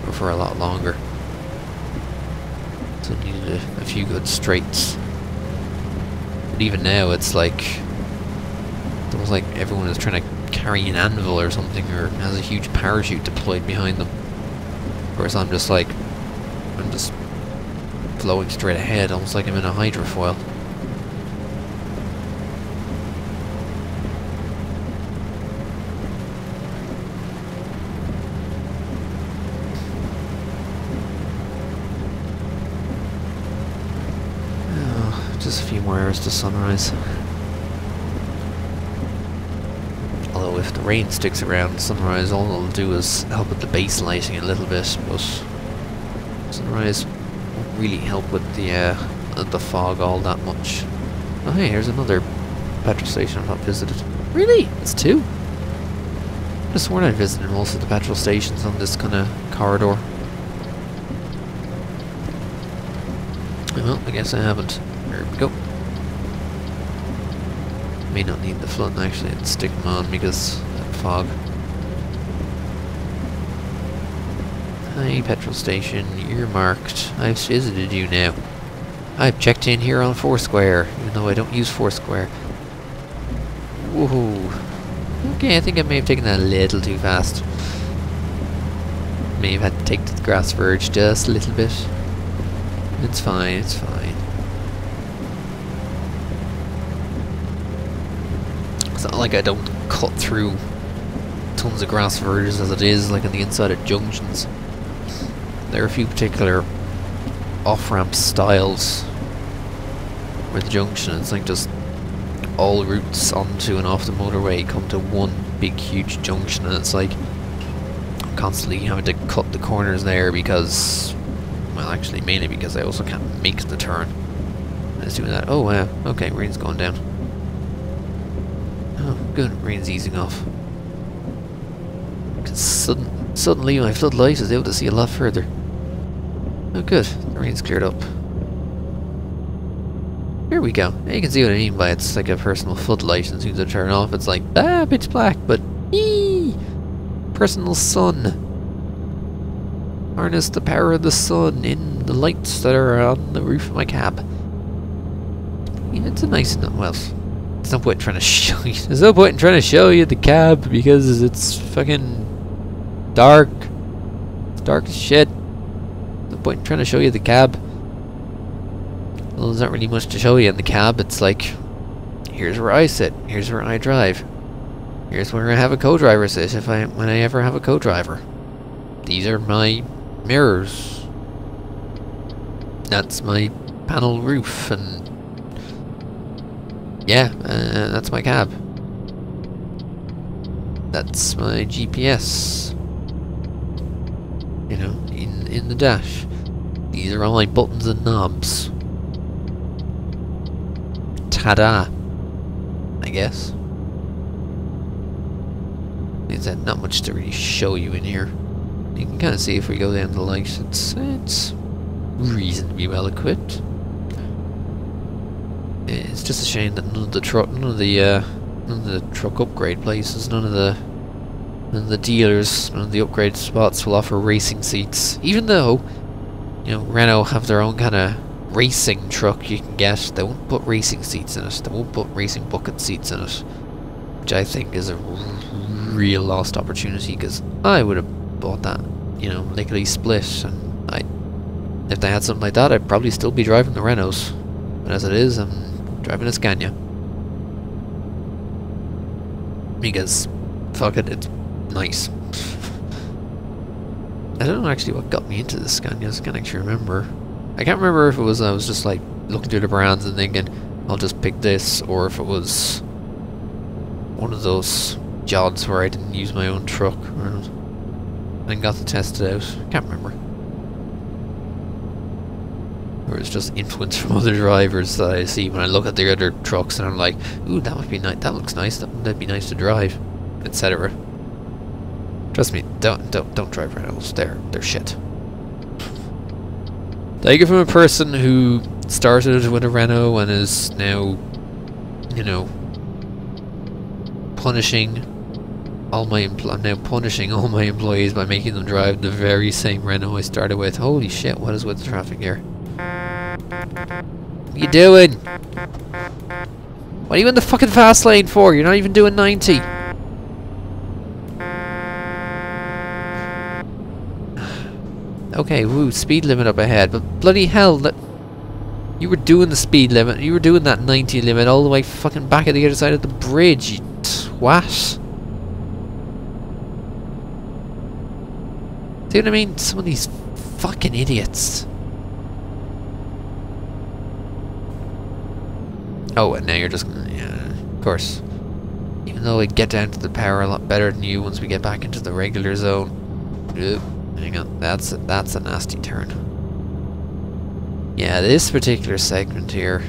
or for a lot longer. So I needed a few good straights. But even now it's like, it's almost like everyone is trying to carry an anvil or something, or has a huge parachute deployed behind them. Whereas I'm just flowing straight ahead, almost like I'm in a hydrofoil. Oh, just a few more hours to sunrise. Although if the rain sticks around sunrise, all it'll do is help with the base lighting a little bit, but sunrise won't really help with the fog all that much. Oh hey, here's another petrol station I've not visited. Really? It's two? I could have sworn I visited most of the petrol stations on this kind of corridor. Well, I guess I haven't. There we go. May not need the flood actually, and stick them on because of that fog. Hi, petrol station, you're marked. I've visited you now. I've checked in here on Foursquare, even though I don't use Foursquare. Woohoo. Okay, I think I may have taken that a little too fast. May have had to take to the grass verge just a little bit. It's fine, it's fine. It's not like I don't cut through tons of grass verges as it is, like on the inside of junctions. There are a few particular off-ramp styles where the junction, it's like just all routes onto and off the motorway come to one big huge junction, and it's like I'm constantly having to cut the corners there because, well, actually mainly because I also can't make the turn. I was doing that. Oh wow, okay, rain's going down. Oh good, rain's easing off. Because Suddenly my floodlight is able to see a lot further. Oh good, the rain's cleared up. Here we go. Now you can see what I mean by it's like a personal floodlight, and as soon as I turn it off it's like, pitch black, but personal sun. Harness the power of the sun in the lights that are on the roof of my cab. Yeah, it's a nice, well, there's no point in trying to show you. There's no point in trying to show you the cab because it's fucking dark. It's dark as shit. No point in trying to show you the cab. Well, there's not really much to show you in the cab. It's like, here's where I sit. Here's where I drive. Here's where I have a co-driver sit when I ever have a co-driver. These are my mirrors. That's my panel roof, and yeah, that's my cab. That's my GPS. You know, in the dash. These are all my buttons and knobs. Ta-da! I guess. There's not much to really show you in here. You can kind of see if we go down the light, it's reasonably well equipped. It's just a shame that none of the truck upgrade places, none of the dealers, none of the upgrade spots will offer racing seats. Even though, you know, Renault have their own kind of racing truck you can get, they won't put racing seats in it. They won't put racing bucket seats in it, which I think is a real lost opportunity, because I would have bought that, you know, lickety split, and if they had something like that, I'd probably still be driving the Renaults. But as it is, I'm driving a Scania. Because, fuck it, it's nice. I don't know actually what got me into the Scanias, I can't actually remember. I can't remember if it was I was just like looking through the brands and thinking, I'll just pick this, or if it was one of those jobs where I didn't use my own truck and got to test it out. Can't remember. Or it's just influence from other drivers that I see when I look at the other trucks and I'm like, ooh, that would be nice. That looks nice. That'd be nice to drive, etc. Trust me, don't drive Renaults. They're shit. Take it from a person who started with a Renault and is now, you know, punishing all my employees by making them drive the very same Renault I started with. Holy shit, what is with the traffic here? What are you doing? What are you in the fucking fast lane for? You're not even doing 90. Okay, woo, speed limit up ahead, but bloody hell, you were doing the speed limit, you were doing that 90 limit all the way fucking back at the other side of the bridge, you twat. See what I mean? Some of these fucking idiots. Oh, and now you're just gonna, yeah, of course. Even though we get down to the power a lot better than you once we get back into the regular zone. Oop, hang on, that's a nasty turn. Yeah, this particular segment here,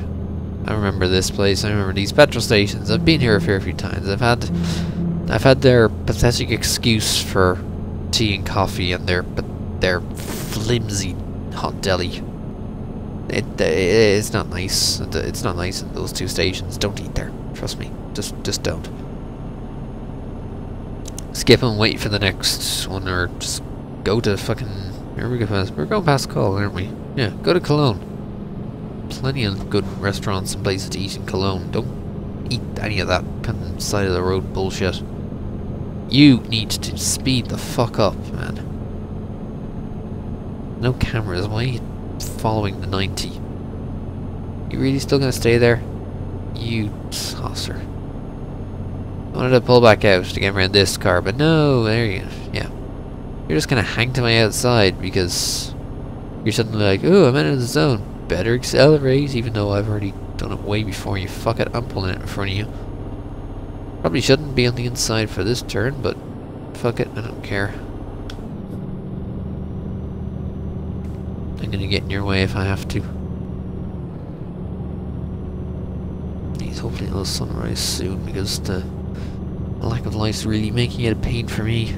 I remember this place, I remember these petrol stations. I've been here a fair few times. I've had their pathetic excuse for tea and coffee and their flimsy hot deli. It's not nice. It's not nice in those two stations. Don't eat there. Trust me. Just don't. Skip and wait for the next one, or just go to fucking. Where we go past? We're going past Cologne, aren't we? Yeah, go to Cologne. Plenty of good restaurants and places to eat in Cologne. Don't eat any of that kind of side of the road bullshit. You need to speed the fuck up, man. No cameras. Why are you following the 90? You really still gonna stay there? You saucer. I wanted to pull back out to get around this car, but no, there you go. Yeah. You're just gonna hang to my outside because you're suddenly like, oh, I'm out of the zone. Better accelerate, even though I've already done it way before you. Fuck it, I'm pulling it in front of you. Probably shouldn't be on the inside for this turn, but fuck it, I don't care. I'm gonna get in your way if I have to. He's hopefully it'll sunrise soon because the lack of light's really making it a pain for me.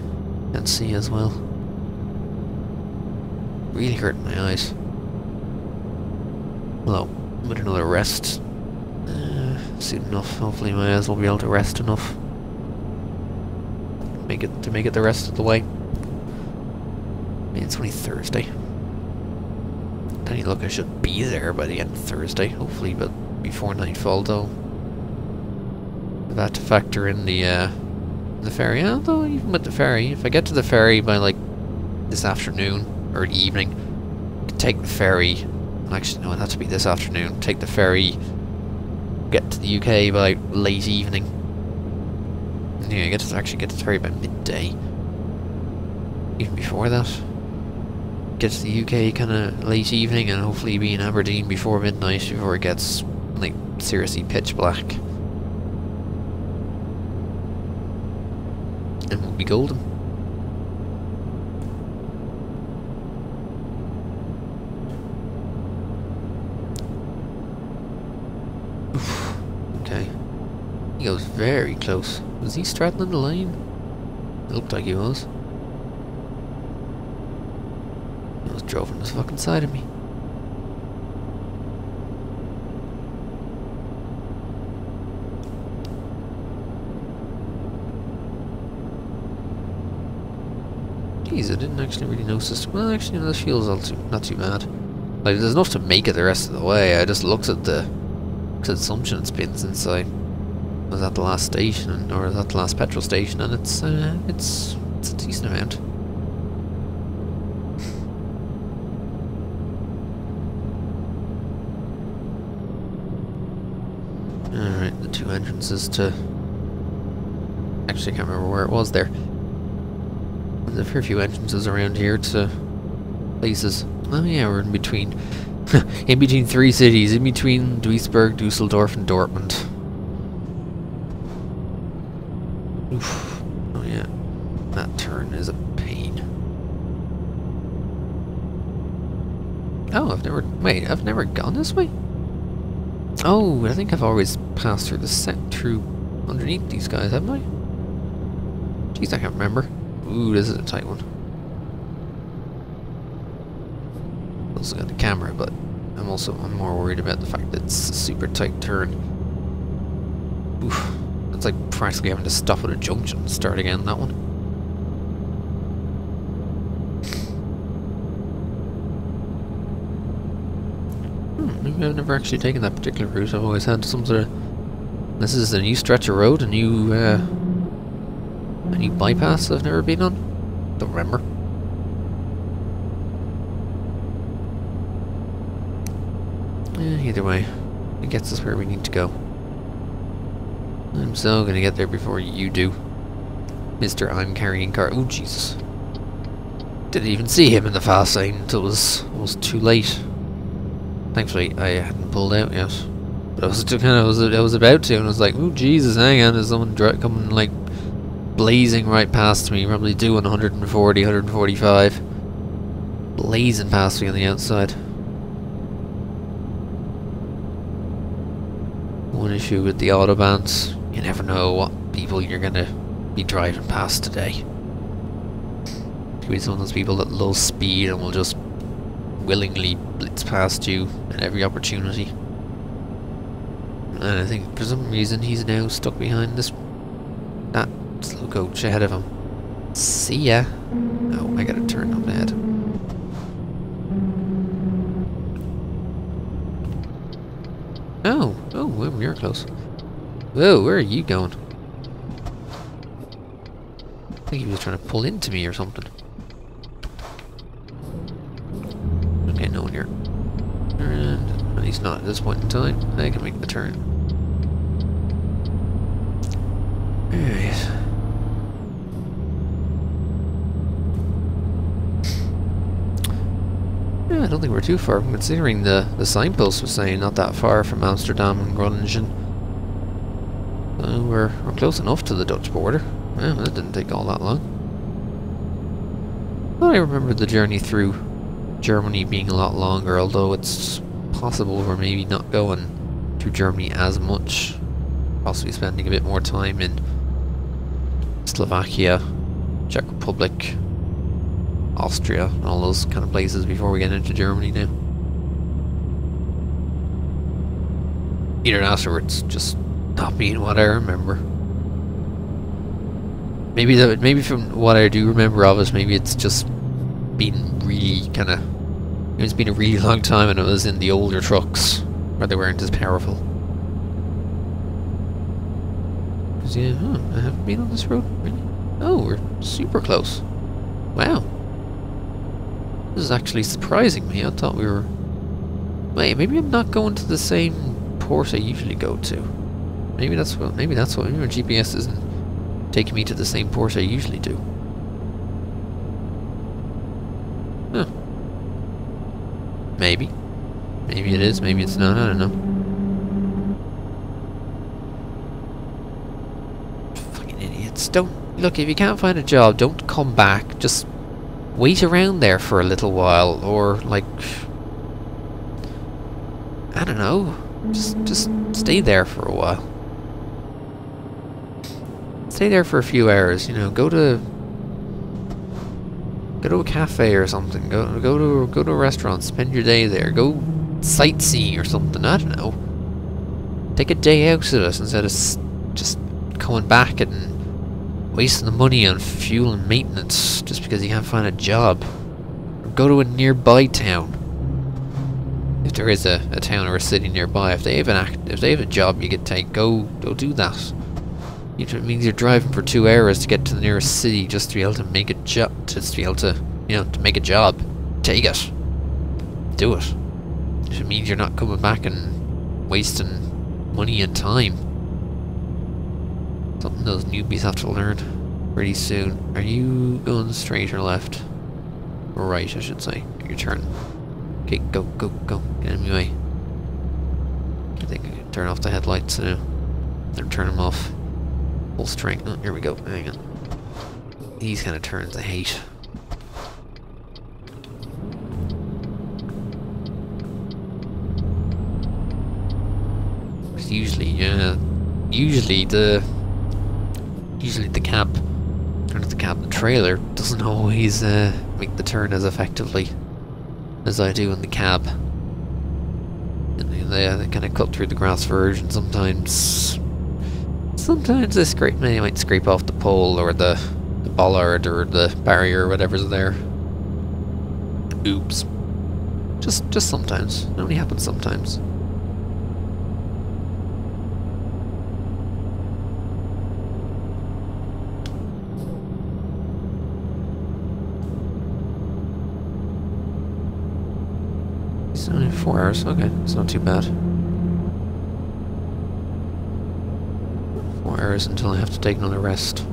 Can't see as well. Really hurting my eyes. Well, with another rest soon enough, hopefully my eyes will be able to rest enough. Make it the rest of the way. It's only Thursday. Then look, I should be there by the end of Thursday, hopefully, but before nightfall though. That to factor in the ferry. Although even with the ferry, if I get to the ferry by like this afternoon or evening, I can take the ferry. Actually, no, it has to be this afternoon. Take the ferry, get to the UK by late evening. Yeah, I actually get to the ferry by midday. Even before that. Get to the UK kind of late evening and hopefully be in Aberdeen before midnight before it gets like seriously pitch black. And we'll be golden. Oof. Okay. He goes very close. Was he straddling the line? It looked like he was. He was drove on the fucking side of me. Jeez, I didn't actually really notice. Well, actually, no, this feels not too bad. Like, there's enough to make it the rest of the way. I just looked at the consumption it's been since I was at the last station, or at the last petrol station, and it's a decent amount. Alright, the two entrances to... Actually, I can't remember where it was there. There's a fair few entrances around here to places. Oh yeah, we're in between... in between three cities, in between Duisburg, Dusseldorf and Dortmund. Oof. Oh yeah, that turn is a pain. Oh, I've never gone this way? Oh, I think I've always passed through through underneath these guys, haven't I? Jeez, I can't remember. Ooh, this is a tight one. Also got the camera, but I'm more worried about the fact that it's a super tight turn. Oof. It's like practically having to stop at a junction and start again, that one. Maybe I've never actually taken that particular route. I've always had some sort of... This is a new stretch of road, a new bypass I've never been on. Don't remember. Either way, it gets us where we need to go. I'm so gonna get there before you do, Mr. I'm carrying car. Oh Jesus! Didn't even see him in the fast lane until it was too late. Thankfully, I hadn't pulled out yet. But I was about to, and I was like, oh Jesus, hang on! There's someone coming like blazing right past me, probably doing 140, 145, blazing past me on the outside. One issue with the autobahns, you never know what people you're gonna be driving past today. Could be some of those people that love speed and will just willingly blitz past you at every opportunity. And I think for some reason he's now stuck behind that slow coach ahead of him. See ya. Oh, I gotta turn up ahead. Oh, we are close. Whoa, where are you going? I think he was trying to pull into me or something. Okay, no one here. And at least not at this point in time. I can make the turn. Alright. Yeah, I don't think we're too far, considering the signpost was saying not that far from Amsterdam and Groningen. So we're close enough to the Dutch border. Well, that didn't take all that long. But I remember the journey through Germany being a lot longer, although it's possible we're maybe not going through Germany as much. Possibly spending a bit more time in Slovakia Czech Republic, Austria, and all those kind of places before we get into Germany now. Either that or it's just not being what I remember. Maybe from what I do remember of it, maybe it's just been really kind of... It's been a really long time and it was in the older trucks where they weren't as powerful. Yeah, I haven't been on this road, really? Oh, we're super close. Wow. This is actually surprising me. I thought we were... Wait, maybe I'm not going to the same port I usually go to. Maybe that's what my GPS isn't taking me to the same port I usually do. Huh. Maybe. Maybe it is, maybe it's not, I don't know. Fucking idiots. Look, if you can't find a job, don't come back. Just wait around there for a little while, or like... I don't know. Just stay there for a while. Stay there for a few hours, you know, go to a cafe or something, go to a restaurant, spend your day there, go sightseeing or something, I don't know. Take a day out of it instead of just coming back and wasting the money on fuel and maintenance just because you can't find a job. Or go to a nearby town. If there is a town or a city nearby, if they have a job you could take, go do that. It means you're driving for 2 hours to get to the nearest city just to be able to make a job, just to be able to, you know, to make a job. Take it. Do it. If it means you're not coming back and wasting money and time. Something those newbies have to learn pretty soon. Are you going straight or left? Or right, I should say. Your turn. Okay, go. Get in my way. I think I can turn off the headlights now. Then turn them off. Full strength. Oh, here we go. Hang on. These kind of turns I hate. Usually the cab, or not the cab, the trailer doesn't always make the turn as effectively as I do in the cab. And they kind of cut through the grass verge, and sometimes they might scrape off the pole or the bollard or the barrier or whatever's there. Oops. Just sometimes. It only happens sometimes. It's only 4 hours. Okay, it's not too bad. 4 hours until I have to take another rest.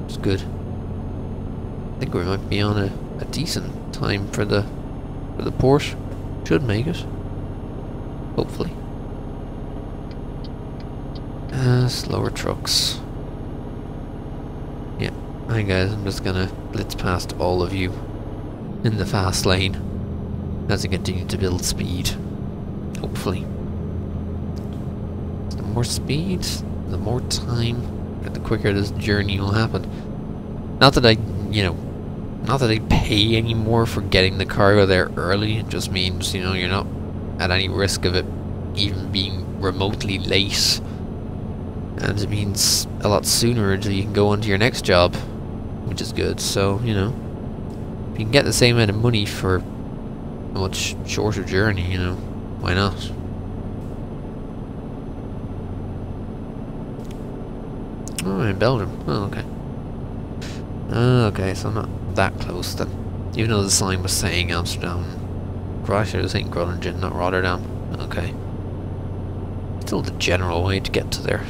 It's good. I think we might be on a decent time for the port. Should make it. Hopefully. Slower trucks. Yeah. Hi guys, I'm just gonna blitz past all of you in the fast lane as I continue to build speed. Hopefully. The more speed, the more time, and the quicker this journey will happen. Not that I pay any more for getting the cargo there early. It just means, you know, you're not at any risk of it even being remotely late. And it means a lot sooner until you can go on to your next job, which is good. So, you know, if you can get the same amount of money for a much shorter journey, you know, why not? Oh, I'm in Belgium. Oh, okay. Okay, so I'm not that close then. Even though the sign was saying Amsterdam. Right, it was saying Groningen, not Rotterdam. Okay. Still the general way to get to there.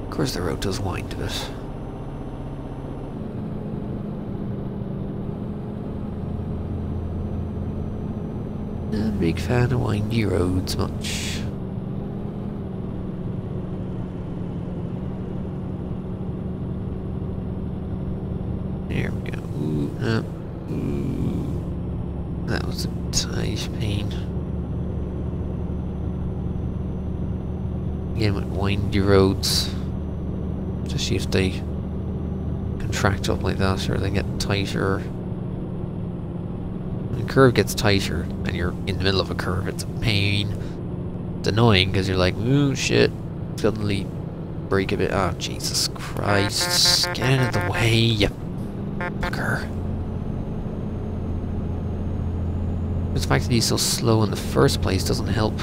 Of course the road does wind a bit. Not a big fan of windy roads much. There we go. Ooh, no. Ooh. pain. Again with windy roads. Especially if they contract up like that or they get tighter. When the curve gets tighter and you're in the middle of a curve, it's a pain. It's annoying because you're like, ooh shit, suddenly brake a bit. Oh Jesus Christ, get out of the way, you fucker. The fact that he's so slow in the first place doesn't help.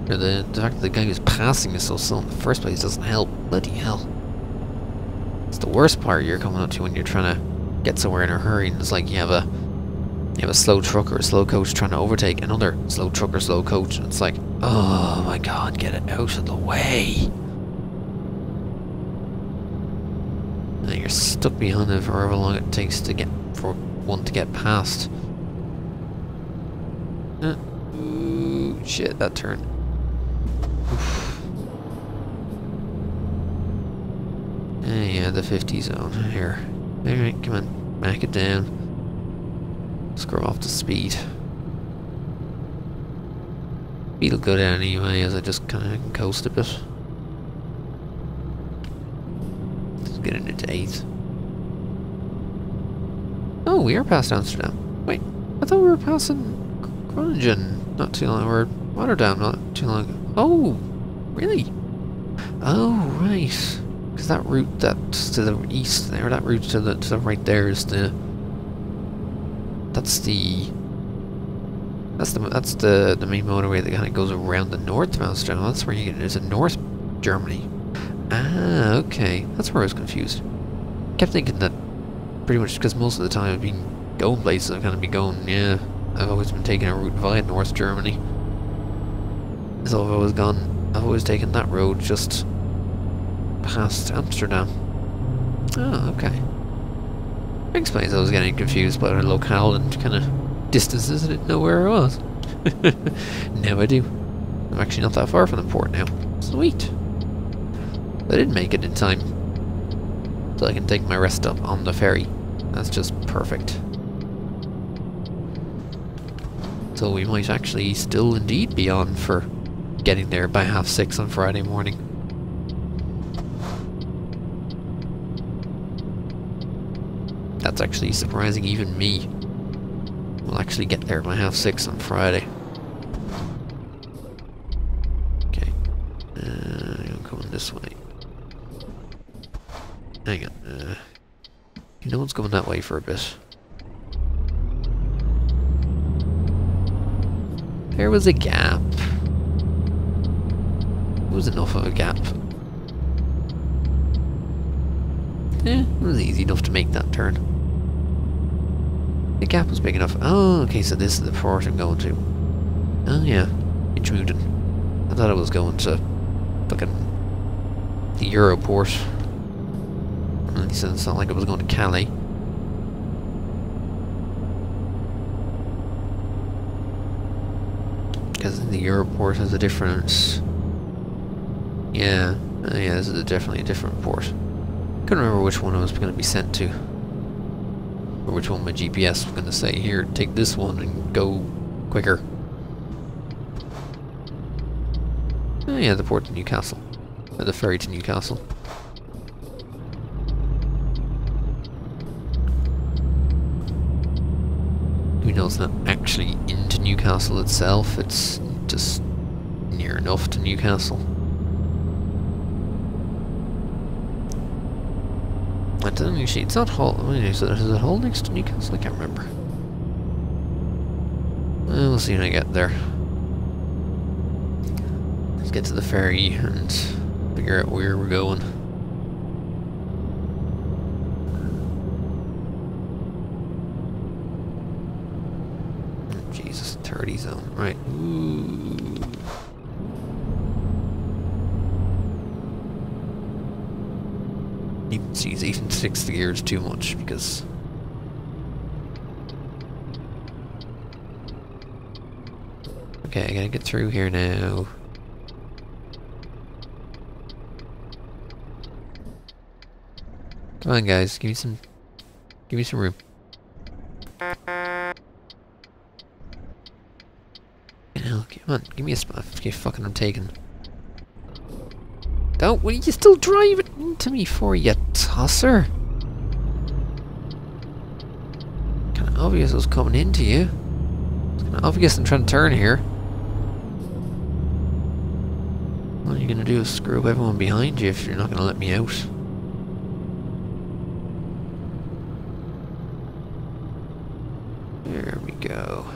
Or the fact that the guy who's passing is so slow in the first place doesn't help. Bloody hell. It's the worst part you're coming up to when you're trying to get somewhere in a hurry, and it's like you have a slow truck or a slow coach trying to overtake another slow truck or slow coach, and it's like, oh my god, get it out of the way. And then you're stuck behind it for however long it takes to get for one to get past. Ooh, shit, that turn. Oof. Yeah, the 50 zone here. Alright, come on, back it down. Screw off the speed. Speed'll go down anyway as I just kind of coast a bit. Just getting into 8th. Oh, we are past Amsterdam. Wait, I thought we were passing Groningen not too long, or Rotterdam not too long ago. Oh, really? Oh, right. Because that route that's to the east there, that route to the right there is the... That's the main motorway that kind of goes around the north of Amsterdam. That's where you get into North Germany. Ah, okay. That's where I was confused. Kept thinking that pretty much because most of the time I've been going places, I've kind of been going, yeah, I've always been taking a route via North Germany. So I've always taken that road just past Amsterdam. Oh, okay. Explains I was getting confused by the locale and kind of distances. I didn't know where I was. Now I do. I'm actually not that far from the port now. Sweet. I didn't make it in time, so I can take my rest up on the ferry. That's just perfect. So we might actually still indeed be on for getting there by 6:30 on Friday morning. That's actually surprising. Even me will actually get there by 6:30 on Friday. Okay. I'm coming this way. Hang on. No one's going that way for a bit. There was a gap. It was enough of a gap. It was easy enough to make that turn. The gap was big enough. Oh, okay, so this is the port I'm going to. Oh yeah, Debrecen. I thought I was going to fucking the Europort. At least it's not like I was going to Calais. Because the Europort has a different... Yeah, yeah, this is definitely a different port. Couldn't remember which one I was going to be sent to. Or which one my GPS was going to say, here, take this one and go quicker. Oh yeah, the port to Newcastle. Or the ferry to Newcastle. Even though it's not actually into Newcastle itself, it's just near enough to Newcastle. I don't actually, it's not Hull. Is it Hull next to Newcastle? I can't remember. Well, we'll see when I get there. Let's get to the ferry and figure out where we're going. Oh, Jesus, 30 zone. Right. Ooh. You can see he's even 6th gears too much because okay, I gotta get through here now. Come on guys, give me some room. hell, come on, give me a spot. Okay, fucking I'm taking. Don't, will you still drive it into me for, you tosser? Kinda obvious I was coming into you. It's kinda obvious I'm trying to turn here. All you're gonna do is screw up everyone behind you if you're not gonna let me out. There we go.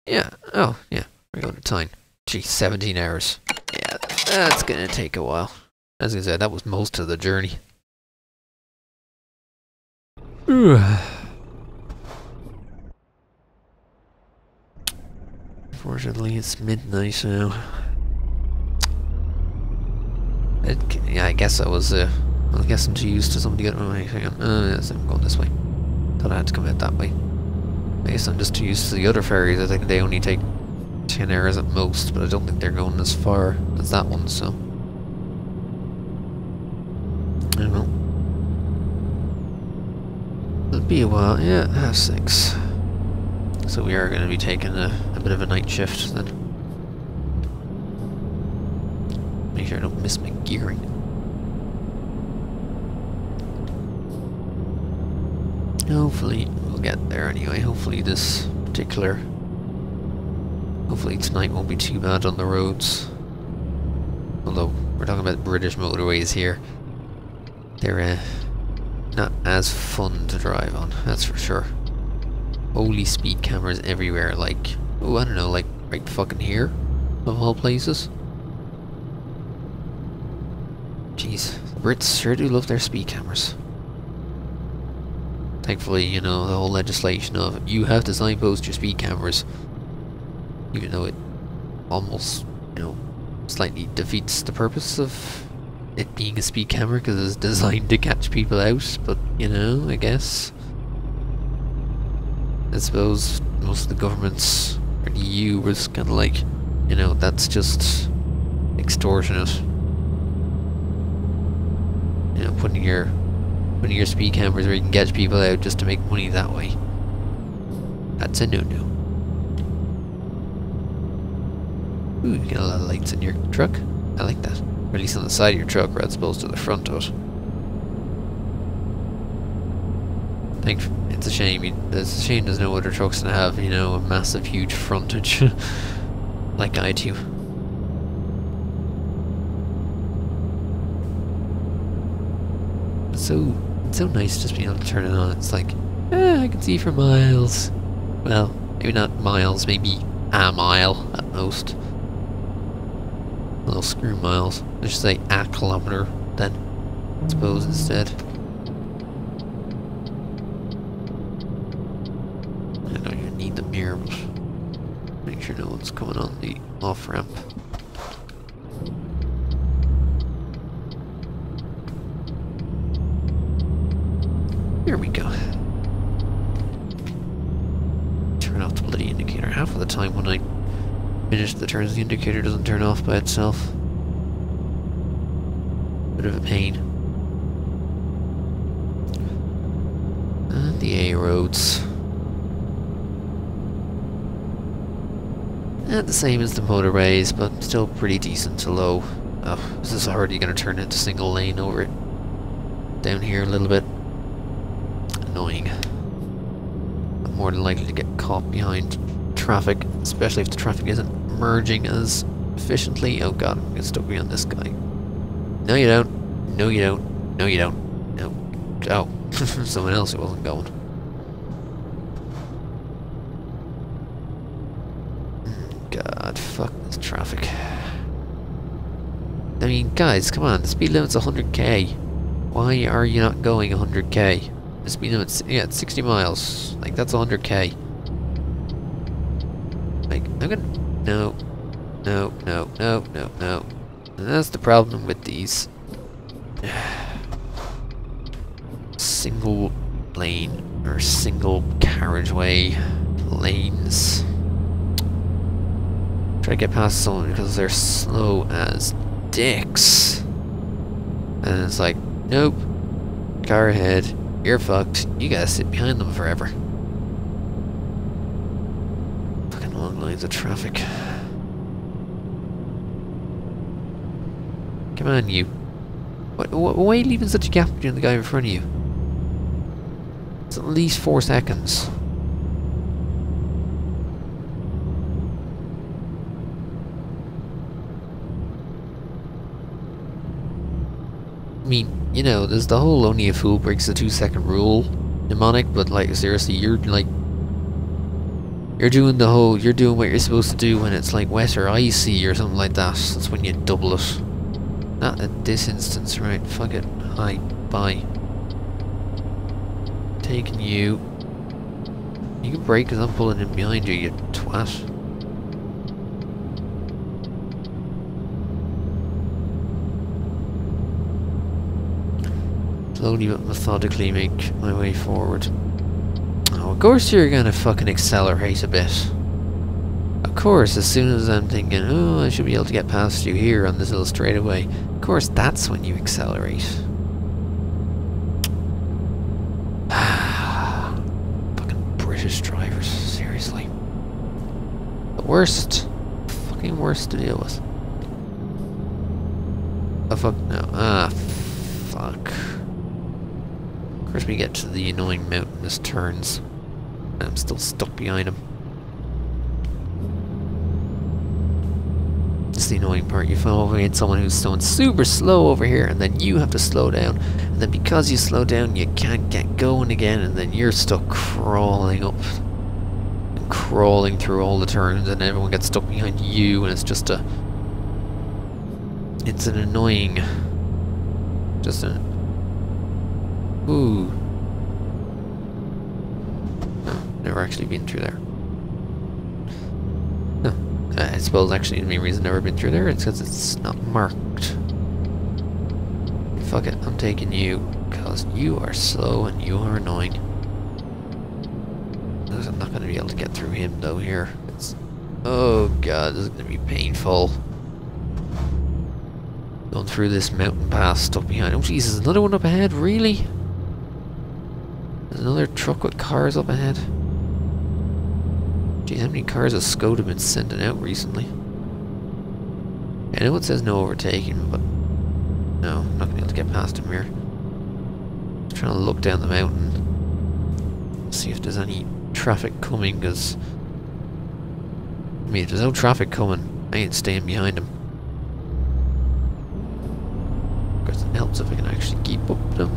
Yeah, oh, yeah, we're going to time. Gee, 17 hours. Yeah, that's gonna take a while. As I said, that was most of the journey. Unfortunately, it's midnight now. Yeah, I guess I was, I guess I'm too used to somebody getting away. Hang on, yes, I'm going this way. Thought I had to come out that way. I guess I'm just too used to the other ferries. I think they only take 10 hours at most, but I don't think they're going as far as that one, so. I don't know. It'll be a while, yeah, 6:30. So we are going to be taking a bit of a night shift then. Make sure I don't miss my gearing. Hopefully we'll get there anyway. Hopefully tonight won't be too bad on the roads. Although we're talking about British motorways here. They're not as fun to drive on, that's for sure. Holy speed cameras everywhere, like, oh, I don't know, like right fucking here, of all places. Jeez, the Brits sure do love their speed cameras. Thankfully, you know, the whole legislation of you have to signpost your speed cameras, even though it almost, you know, slightly defeats the purpose of it being a speed camera because it's designed to catch people out, but, you know, I guess. I suppose most of the governments, or the EU, was kind of like, you know, that's just extortionate. You know, putting your speed cameras where you can catch people out just to make money that way. That's a no-no. Ooh, you get a lot of lights in your truck. I like that. Or at least on the side of your truck, or as opposed to the front of it. It's a shame. It's a shame there's no other trucks that have, you know, a massive, huge frontage like I do. It's so nice just being able to turn it on. It's like, I can see for miles. Well, maybe not miles, maybe a mile at most. Little screw miles. Let's just say a kilometer then, I suppose, instead. I don't even need the mirror, but make sure no one's coming on the off ramp. Here we go. Turn off the bloody indicator. Half of the time when I finish the turns, the indicator doesn't turn off by itself. Bit of a pain. And the A roads. Not the same as the motorways, but still pretty decent to low. Oh, this is already going to turn into single lane over it. Down here a little bit. Annoying. I'm more than likely to get caught behind traffic, especially if the traffic isn't merging as efficiently. Oh god, I'm gonna get stuck behind this guy. No you don't. No you don't. No you don't. No. Oh. Someone else who wasn't going. God, fuck this traffic. I mean, guys, come on, the speed limit's 100k. Why are you not going 100k? The speed limit's, yeah, it's 60 miles. Like, that's 100k. Like, I'm gonna... No. No, no, no, no, no. And that's the problem with these... single lane, or single carriageway lanes. Try to get past someone because they're slow as dicks. And it's like, nope. Car ahead. You're fucked. You gotta sit behind them forever. lines of traffic. Come on, you. Why are you leaving such a gap between the guy in front of you? It's at least 4 seconds. I mean, you know, there's the whole only a fool breaks the 2-second rule mnemonic, but like seriously, you're doing what you're supposed to do when it's like wet or icy or something like that. That's when you double it. Not at this instance, right? Fuck it. Hi, bye. Taking you. You can brake because I'm pulling in behind you, you twat. Slowly but methodically make my way forward. Oh, of course you're gonna fucking accelerate a bit. Of course, as soon as I'm thinking, oh, I should be able to get past you here on this little straightaway, of course that's when you accelerate. Fucking British drivers, seriously. The worst. Fucking worst to deal with. Oh fuck, no. Ah, fuck. Of course we get to the annoying mountainous turns. I'm still stuck behind him. It's the annoying part. You fall over against someone who's going super slow over here, and then you have to slow down. And then because you slow down, you can't get going again, and then you're stuck crawling up. And crawling through all the turns, and everyone gets stuck behind you, and it's just a... It's an annoying... Just an... Ooh. Oh, never actually been through there. I suppose actually the main reason I've never been through there is because it's not marked. Fuck it, I'm taking you, because you are slow and you are annoying. I'm not going to be able to get through him though here. Oh god, this is going to be painful. Going through this mountain pass stuck behind. Oh Jesus, another one up ahead, really? There's another truck with cars up ahead. Gee, how many cars has Skoda been sending out recently? I know it says no overtaking, but no, I'm not going to be able to get past him here. Just trying to look down the mountain, see if there's any traffic coming, because I mean, if there's no traffic coming, I ain't staying behind him. Of course, it helps if I can actually keep up with him.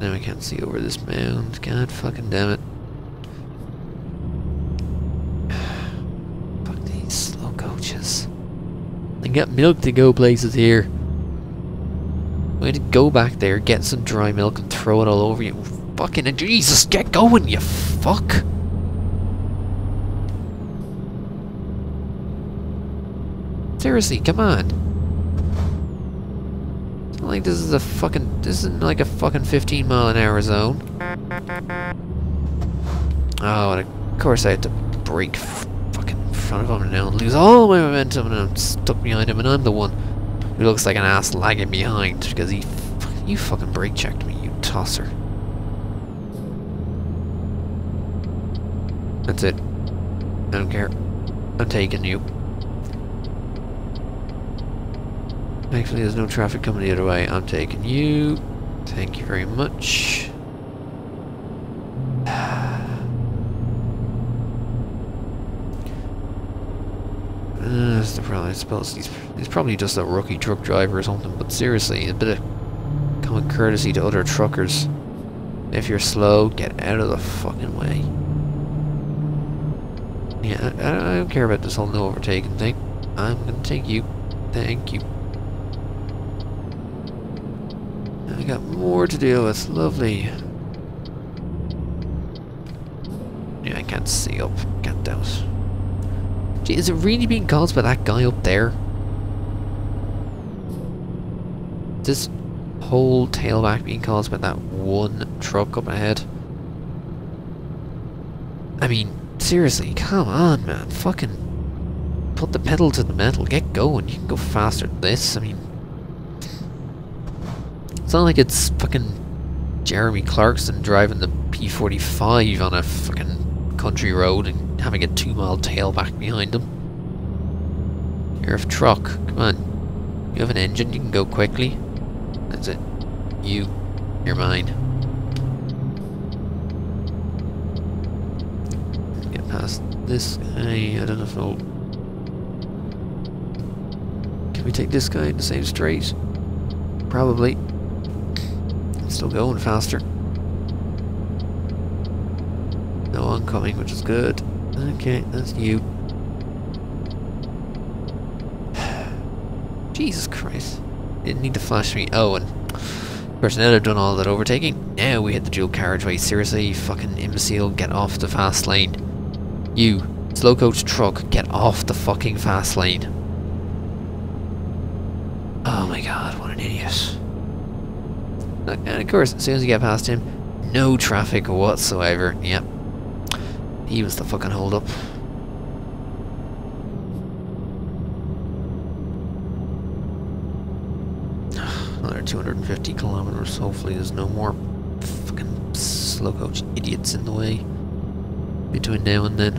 Now I can't see over this mound. God fucking damn it. Fuck these slow coaches. They got milk to go places here. I'm going to go back there, get some dry milk and throw it all over you. Fucking Jesus, get going, you fuck! Seriously, come on. Like this is a fucking, this isn't like a fucking 15-mile-an-hour zone. Oh, and of course I had to brake fucking in front of him and now lose all my momentum and I'm stuck behind him and I'm the one who looks like an ass lagging behind because you fucking brake checked me, you tosser. That's it. I don't care. I'm taking you. Thankfully there's no traffic coming the other way. I'm taking you. Thank you very much. That's the problem. I suppose he's probably just a rookie truck driver or something, but seriously, a bit of common courtesy to other truckers. If you're slow, get out of the fucking way. Yeah, I don't care about this whole no overtaking thing. I'm gonna take you. Thank you. I got more to deal with. Lovely. Yeah, I can't see up. Can't doubt. Gee, is it really being caused by that guy up there? This whole tailback being caused by that one truck up ahead? I mean, seriously, come on, man. Fucking put the pedal to the metal. Get going. You can go faster than this. I mean, it's not like it's fucking Jeremy Clarkson driving the P45 on a fucking country road and having a 2-mile tailback behind him. You're a truck. Come on. You have an engine, you can go quickly. That's it. You're mine. Get past this guy. I don't know if it'll... Can we take this guy in the same straight? Probably. Still going faster. No oncoming, which is good. Okay, that's you. Jesus Christ. Didn't need to flash me. Oh, and of course, now that I've done all that overtaking, now we hit the dual carriageway. Seriously, you fucking imbecile, get off the fast lane. You, slow coach truck, get off the fucking fast lane. Oh my god, what an idiot. And of course, as soon as you get past him, no traffic whatsoever. Yep. He was the fucking hold up. Another 250 kilometers. Hopefully there's no more fucking slow coach idiots in the way between now and then.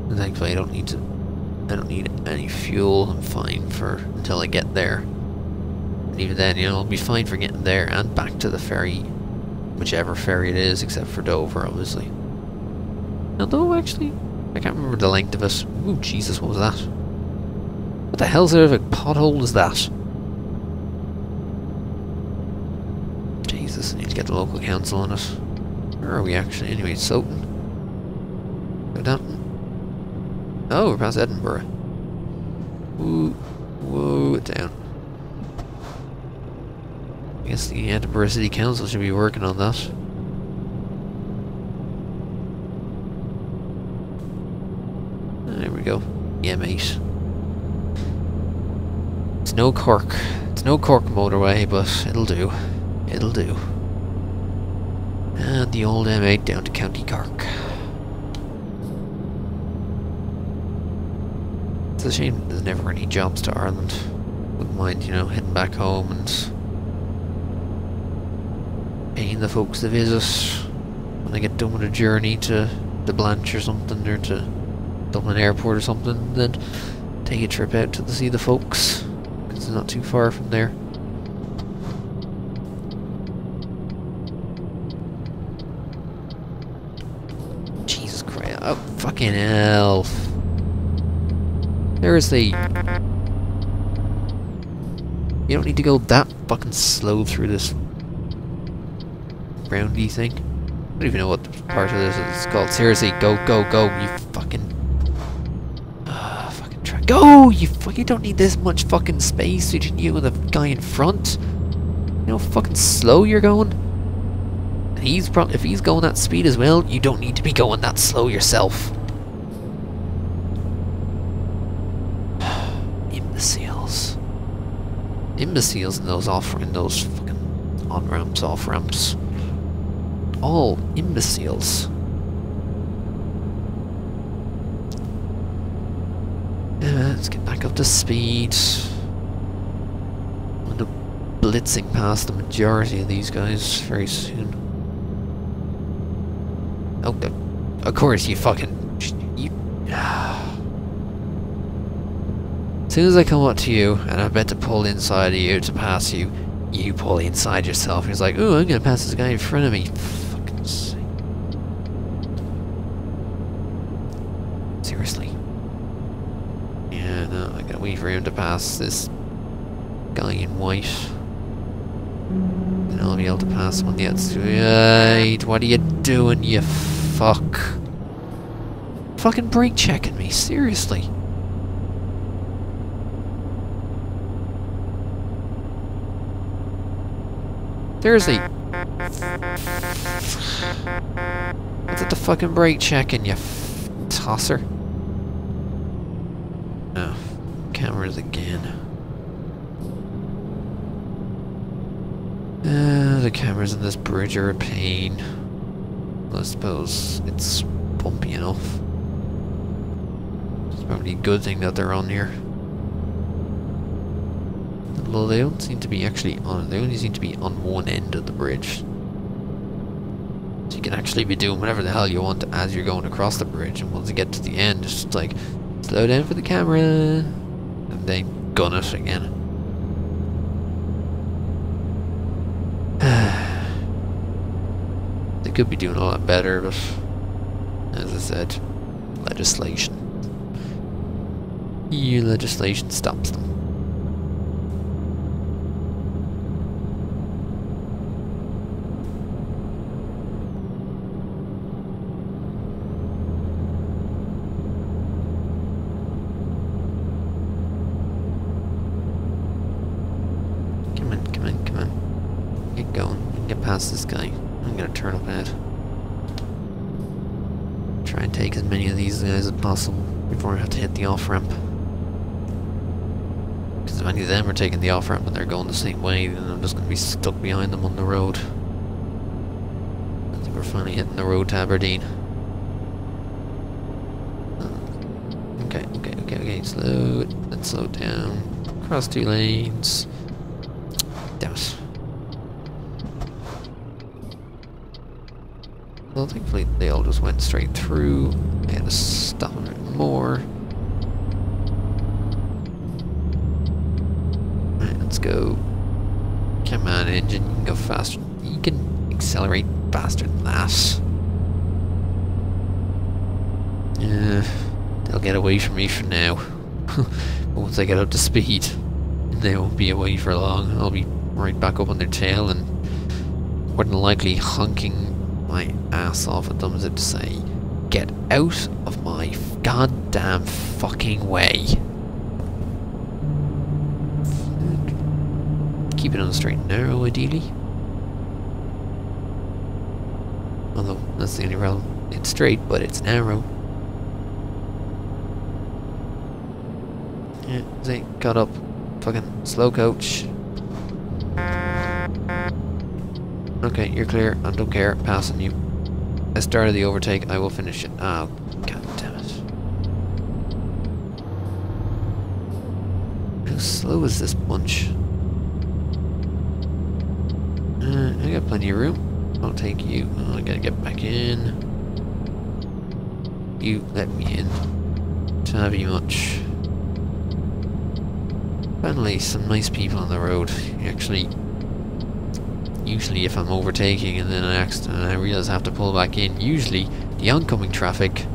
And thankfully I don't need any fuel. I'm fine for until I get there. And even then, you know, I'll be fine for getting there and back to the ferry, whichever ferry it is, except for Dover, obviously. Although, actually, I can't remember the length of it. Ooh, Jesus, what was that? What the hell sort of a pothole is that? Jesus, I need to get the local council on it. Where are we actually? Anyway, Soton. Go down. Oh, we're past Edinburgh. Woo, whoa, down. I guess the Edinburgh City Council should be working on that. There we go. Yeah, mate. It's no Cork. It's no Cork motorway, but it'll do. It'll do. And the old M8 down to County Cork. It's a shame there's never any jobs to Ireland. Wouldn't mind, you know, heading back home and paying the folks to visit when they get done with a journey to the Blanche or something, or to Dublin Airport or something, then take a trip out to see the folks, because it's not too far from there. Jesus Christ. Oh, fucking hell. Seriously. You don't need to go that fucking slow through this roundy thing. I don't even know what part of this is called. Seriously, go, go, go, you fucking... fucking try. Go! You don't need this much fucking space between you and the guy in front. You know how fucking slow you're going? And if he's going that speed as well, you don't need to be going that slow yourself. Imbeciles. Imbeciles in those fucking on-ramps, off-ramps. All imbeciles. Let's get back up to speed. I'm gonna blitzing past the majority of these guys very soon. Oh, of course you fucking... As soon as I come up to you, and I'm meant to pull inside of you to pass you, you pull inside yourself. He's like, ooh, I'm gonna pass this guy in front of me. Fucking sake. Seriously. Yeah, no, I gotta wait for him to pass this guy in white. And I'll be able to pass him on the outside. What are you doing, you fuck? Fucking brake checking me, seriously. Seriously. What's it the fucking brake checking, you tosser? Oh, cameras again. The cameras in this bridge are a pain. Well, I suppose it's bumpy enough. It's probably a good thing that they're on here. Well, they don't seem to be actually on. They only seem to be on one end of the bridge. So you can actually be doing whatever the hell you want as you're going across the bridge, and once you get to the end, it's just like, slow down for the camera, and then gun it again. They could be doing a lot better, but as I said, legislation. EU legislation stops them. Come on. Get going. Get past this guy. I'm gonna turn up ahead. Try and take as many of these guys as possible before I have to hit the off-ramp. Because if any of them are taking the off-ramp and they're going the same way, then I'm just gonna be stuck behind them on the road. I think we're finally hitting the road to Aberdeen. Okay, slow it. Let's slow it down. Cross 2 lanes. Damn it. Well, thankfully they all just went straight through. I had to stop a bit more. Right, let's go. Come on, engine, you can go faster. You can accelerate faster than that. Yeah, they'll get away from me for now. But once I get up to speed, they won't be away for long. I'll be right back up on their tail and more than likely honking my ass off at them as if to say, get out of my goddamn fucking way. Keep it on the straight and narrow, ideally. Although, that's the only problem. It's straight, but it's narrow. Yeah, they got up. Fucking slow coach. Okay, you're clear. I don't care. Passing you. I started the overtake. I will finish it. Oh, god damn it. How slow is this bunch? I got plenty of room. I'll take you. Oh, I gotta get back in. You let me in. Don't have you much. Finally, some nice people on the road. Usually if I'm overtaking and then I realise I have to pull back in, usually the oncoming traffic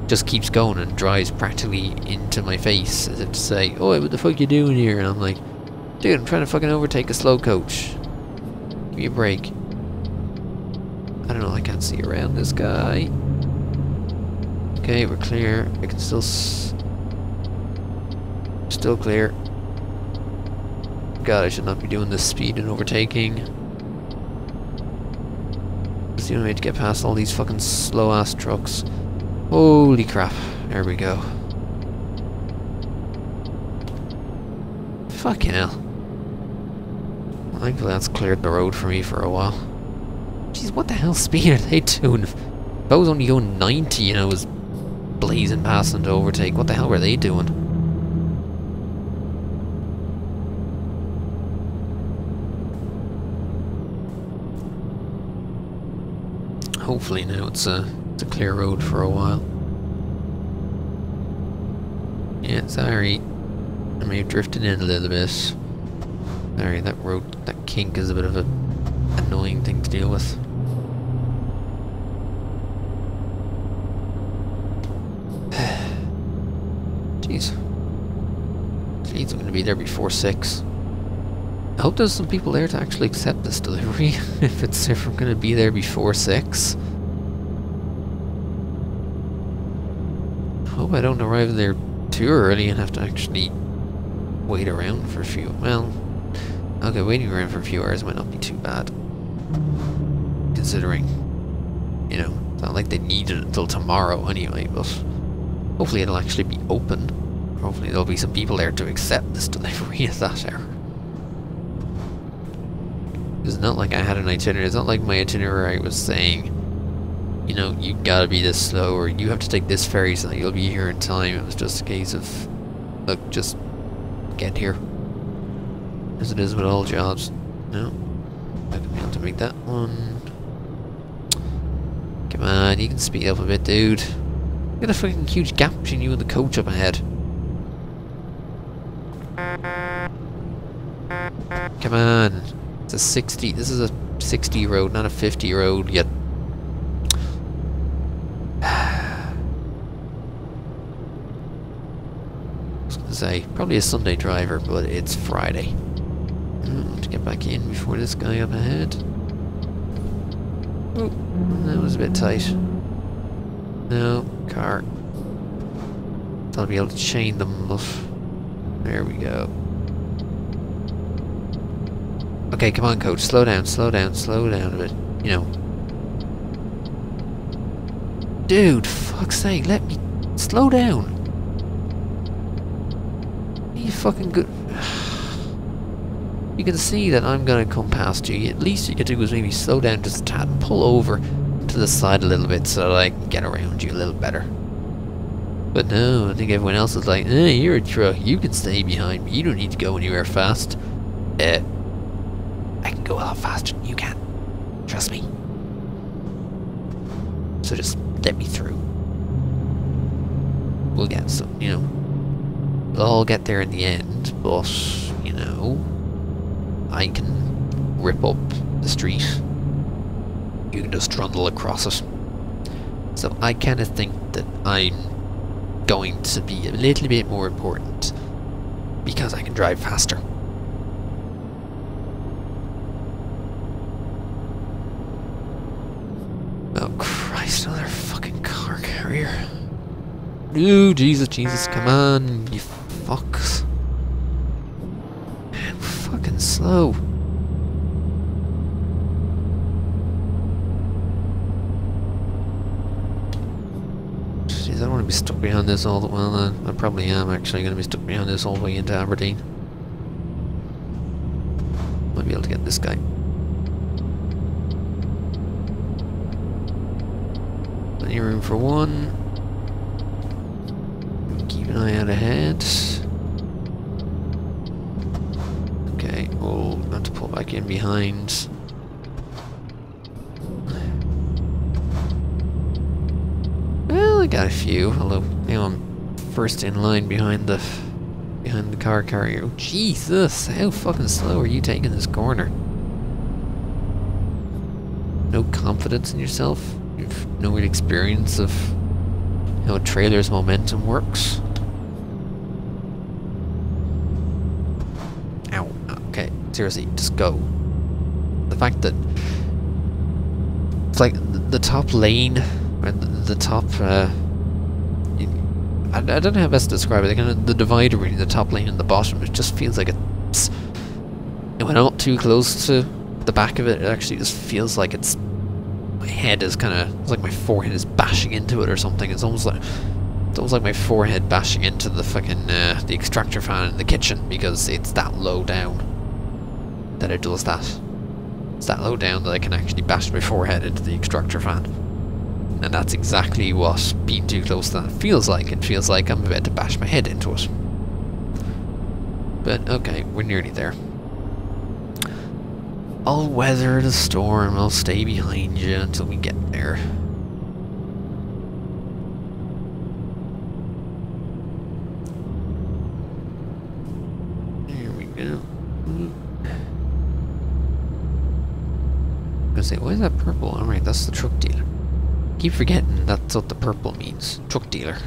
just keeps going and drives practically into my face as if to say, "Oh, what the fuck you doing here?" And I'm like, "Dude, I'm trying to fucking overtake a slow coach. Give me a break." I don't know, I can't see around this guy. Okay, we're clear. I can still clear. God, I should not be doing this speed and overtaking. It's the only way to get past all these fucking slow ass trucks. Holy crap. There we go. Fucking hell. Thankfully that's cleared the road for me for a while. Jeez, what the hell speed are they doing? If I was only going 90 and I was blazing past them to overtake, what the hell were they doing? Hopefully now it's a clear road for a while. Yeah, sorry. I may have drifted in a little bit. Sorry, that road, that kink is a bit of a annoying thing to deal with. Jeez. Jeez, I'm gonna be there before 6. I hope there's some people there to actually accept this delivery, if I'm gonna be there before 6. Hope I don't arrive there too early and have to actually wait around for a few. Well, okay, waiting around for a few hours might not be too bad, considering, you know, it's not like they need it until tomorrow anyway. But hopefully it'll actually be open. Hopefully there'll be some people there to accept this delivery at that hour. It's not like I had an itinerary. It's not like my itinerary was saying, you know, you gotta be this slow, or you have to take this ferry so that you'll be here in time. It was just a case of, look, just get here. As it is with all jobs. No. I can be able to make that one. Come on, you can speed up a bit, dude. Look at the fucking huge gap between you and the coach up ahead. Come on. It's a 60. This is a 60 road, not a 50 road yet. I was gonna say, probably a Sunday driver, but it's Friday. To get back in before this guy up ahead. Oh, that was a bit tight. No, car. Thought I'd be able to chain them off. There we go. Okay, come on, coach. Slow down, slow down, slow down a bit. You know. Dude, fuck's sake, let me slow down. You fucking good. You can see that I'm gonna come past you. At least you could do is maybe slow down just a tad and pull over to the side a little bit so that I can get around you a little better. But no, I think everyone else is like, you're a truck, you can stay behind me, you don't need to go anywhere fast. I can go a lot faster than you can. Trust me. So just let me through. We'll get some, you know. We'll all get there in the end, but, you know, I can rip up the street. You can just trundle across it. So I kind of think that I'm going to be a little bit more important because I can drive faster. Oh Christ, another fucking car carrier. Ooh, Jesus, Jesus, come on, you fucks. Man, fucking slow. Jeez, I don't want to be stuck behind this all the way. Well, I probably am actually going to be stuck behind this all the way into Aberdeen. Might be able to get this guy. Plenty of room for one. Keep an eye out ahead. Okay, we'll have to pull back in behind. Well, I got a few, although now I'm first in line behind the car carrier. Oh, Jesus, how fucking slow are you taking this corner? No confidence in yourself? You've no real experience of how a trailer's momentum works? Ow. Okay, seriously, just go. The fact that it's like the top lane, or the top, I don't know how best to describe it, the divider between the top lane and the bottom, it just feels like it's, when I'm not too close to the back of it, it actually just feels like it's, my head is kind of, it's like my forehead is bashing into it or something. It's almost like my forehead bashing into the fucking, the extractor fan in the kitchen, because it's that low down that it does that. It's that low down that I can actually bash my forehead into the extractor fan. And that's exactly what being too close to that feels like. It feels like I'm about to bash my head into it. But okay, we're nearly there. I'll weather the storm, I'll stay behind you until we get there. There we go. I was gonna say, why is that purple? Alright, that's the truck dealer. Keep forgetting that's what the purple means. Truck dealer.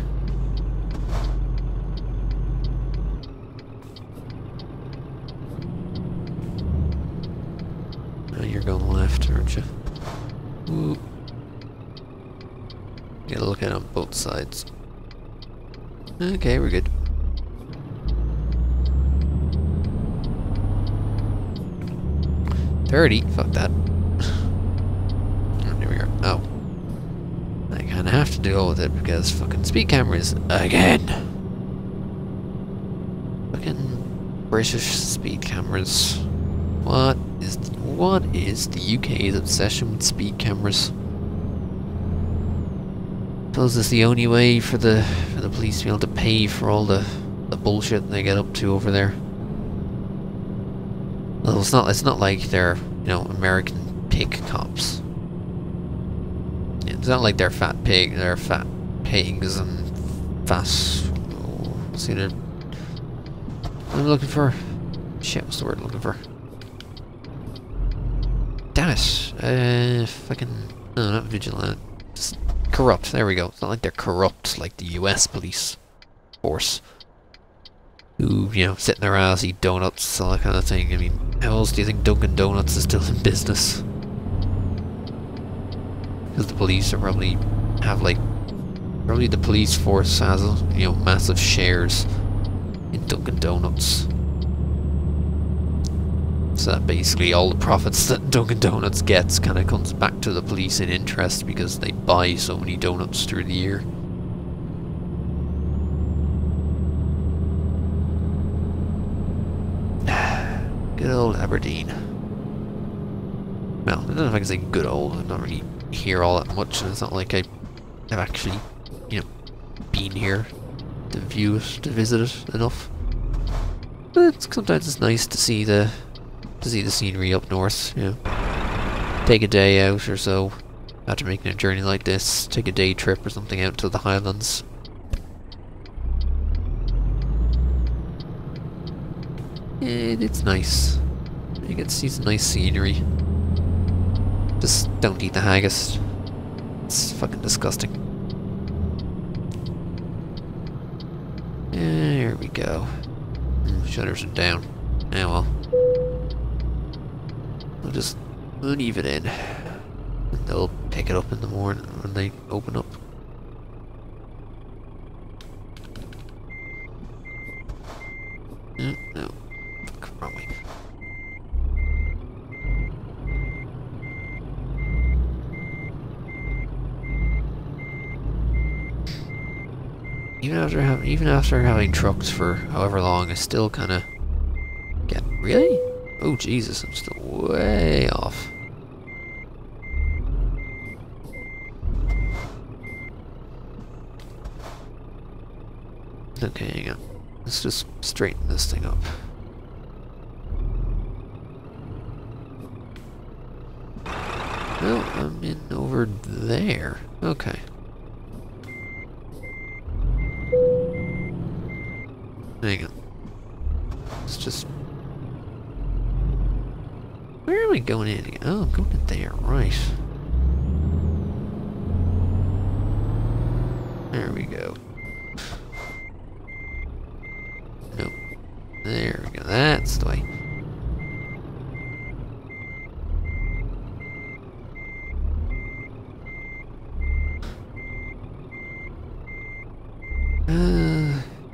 Oh, you're going left, aren't you? Ooh. Gotta look at it on both sides. Okay, we're good. $30? Fuck that. Oh, there we are. Oh. I kinda have to deal with it because fucking speed cameras again. Fucking British speed cameras. What is the UK's obsession with speed cameras? I suppose it's the only way for the police to be able to pay for all the bullshit they get up to over there. Well, it's not like they're, you know, American pig cops. Yeah, it's not like they're fat pigs and fat. Oh, see what I'm looking for. Shit, what's the word I'm looking for? Damn it! Fucking no, not vigilante. Just corrupt. There we go. It's not like they're corrupt like the U.S. police force, who, you know, sit in their ass, eat donuts, all that kind of thing. I mean, how else do you think Dunkin' Donuts is still in business? Because the police are probably the police force has, you know, massive shares in Dunkin' Donuts. So that basically all the profits that Dunkin' Donuts gets kind of comes back to the police in interest because they buy so many donuts through the year. Good old Aberdeen. Well, I don't know if I can say good old. I'm not really here all that much, and it's not like I've actually, you know, been here to view it, to visit it enough. But sometimes it's nice to see the scenery up north. You know, take a day out or so after making a journey like this. Take a day trip or something out to the Highlands. It's nice. You get to see some nice scenery. Just don't eat the haggis. It's fucking disgusting. There we go. Shutters are down. Yeah, well. We'll just leave it in. And they'll pick it up in the morning when they open up. No. Wrong way. Even after having trucks for however long, I still kind of get really. Oh Jesus, I'm still way off. Okay, hang on. Let's just straighten this thing up. No, I'm in over there. Okay. Hang on. Let's just... Where am I going in again? Oh, I'm going in there, right. There we go. Nope. There we go. That's the way.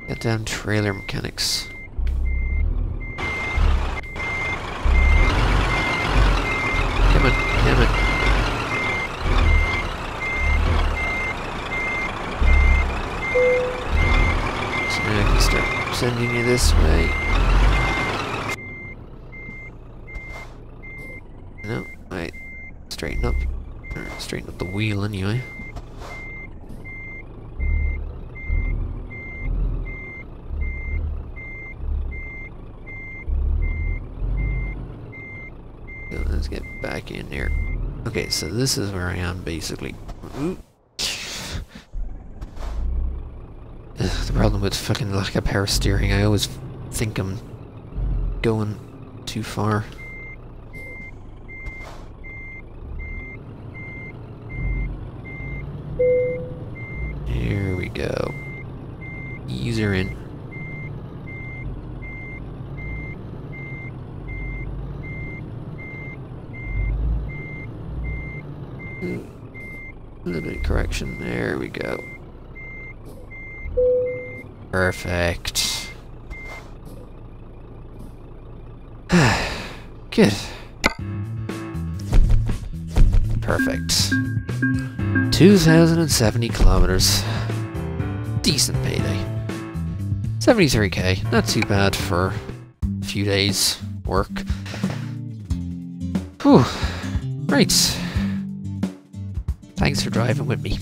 Goddamn trailer mechanics. Come on, damn it. So now I can start sending you this way. No, right. Straighten up. Or straighten up the wheel anyway. Let's get back in there. Okay, so this is where I am basically. The problem with fucking lack of power steering, I always think I'm going too far. Here we go. Ease her in. A little bit of correction. There we go. Perfect. Good. Perfect. 2,070 kilometers. Decent payday. 73k. Not too bad for a few days work. Whew. Right. Thanks for driving with me.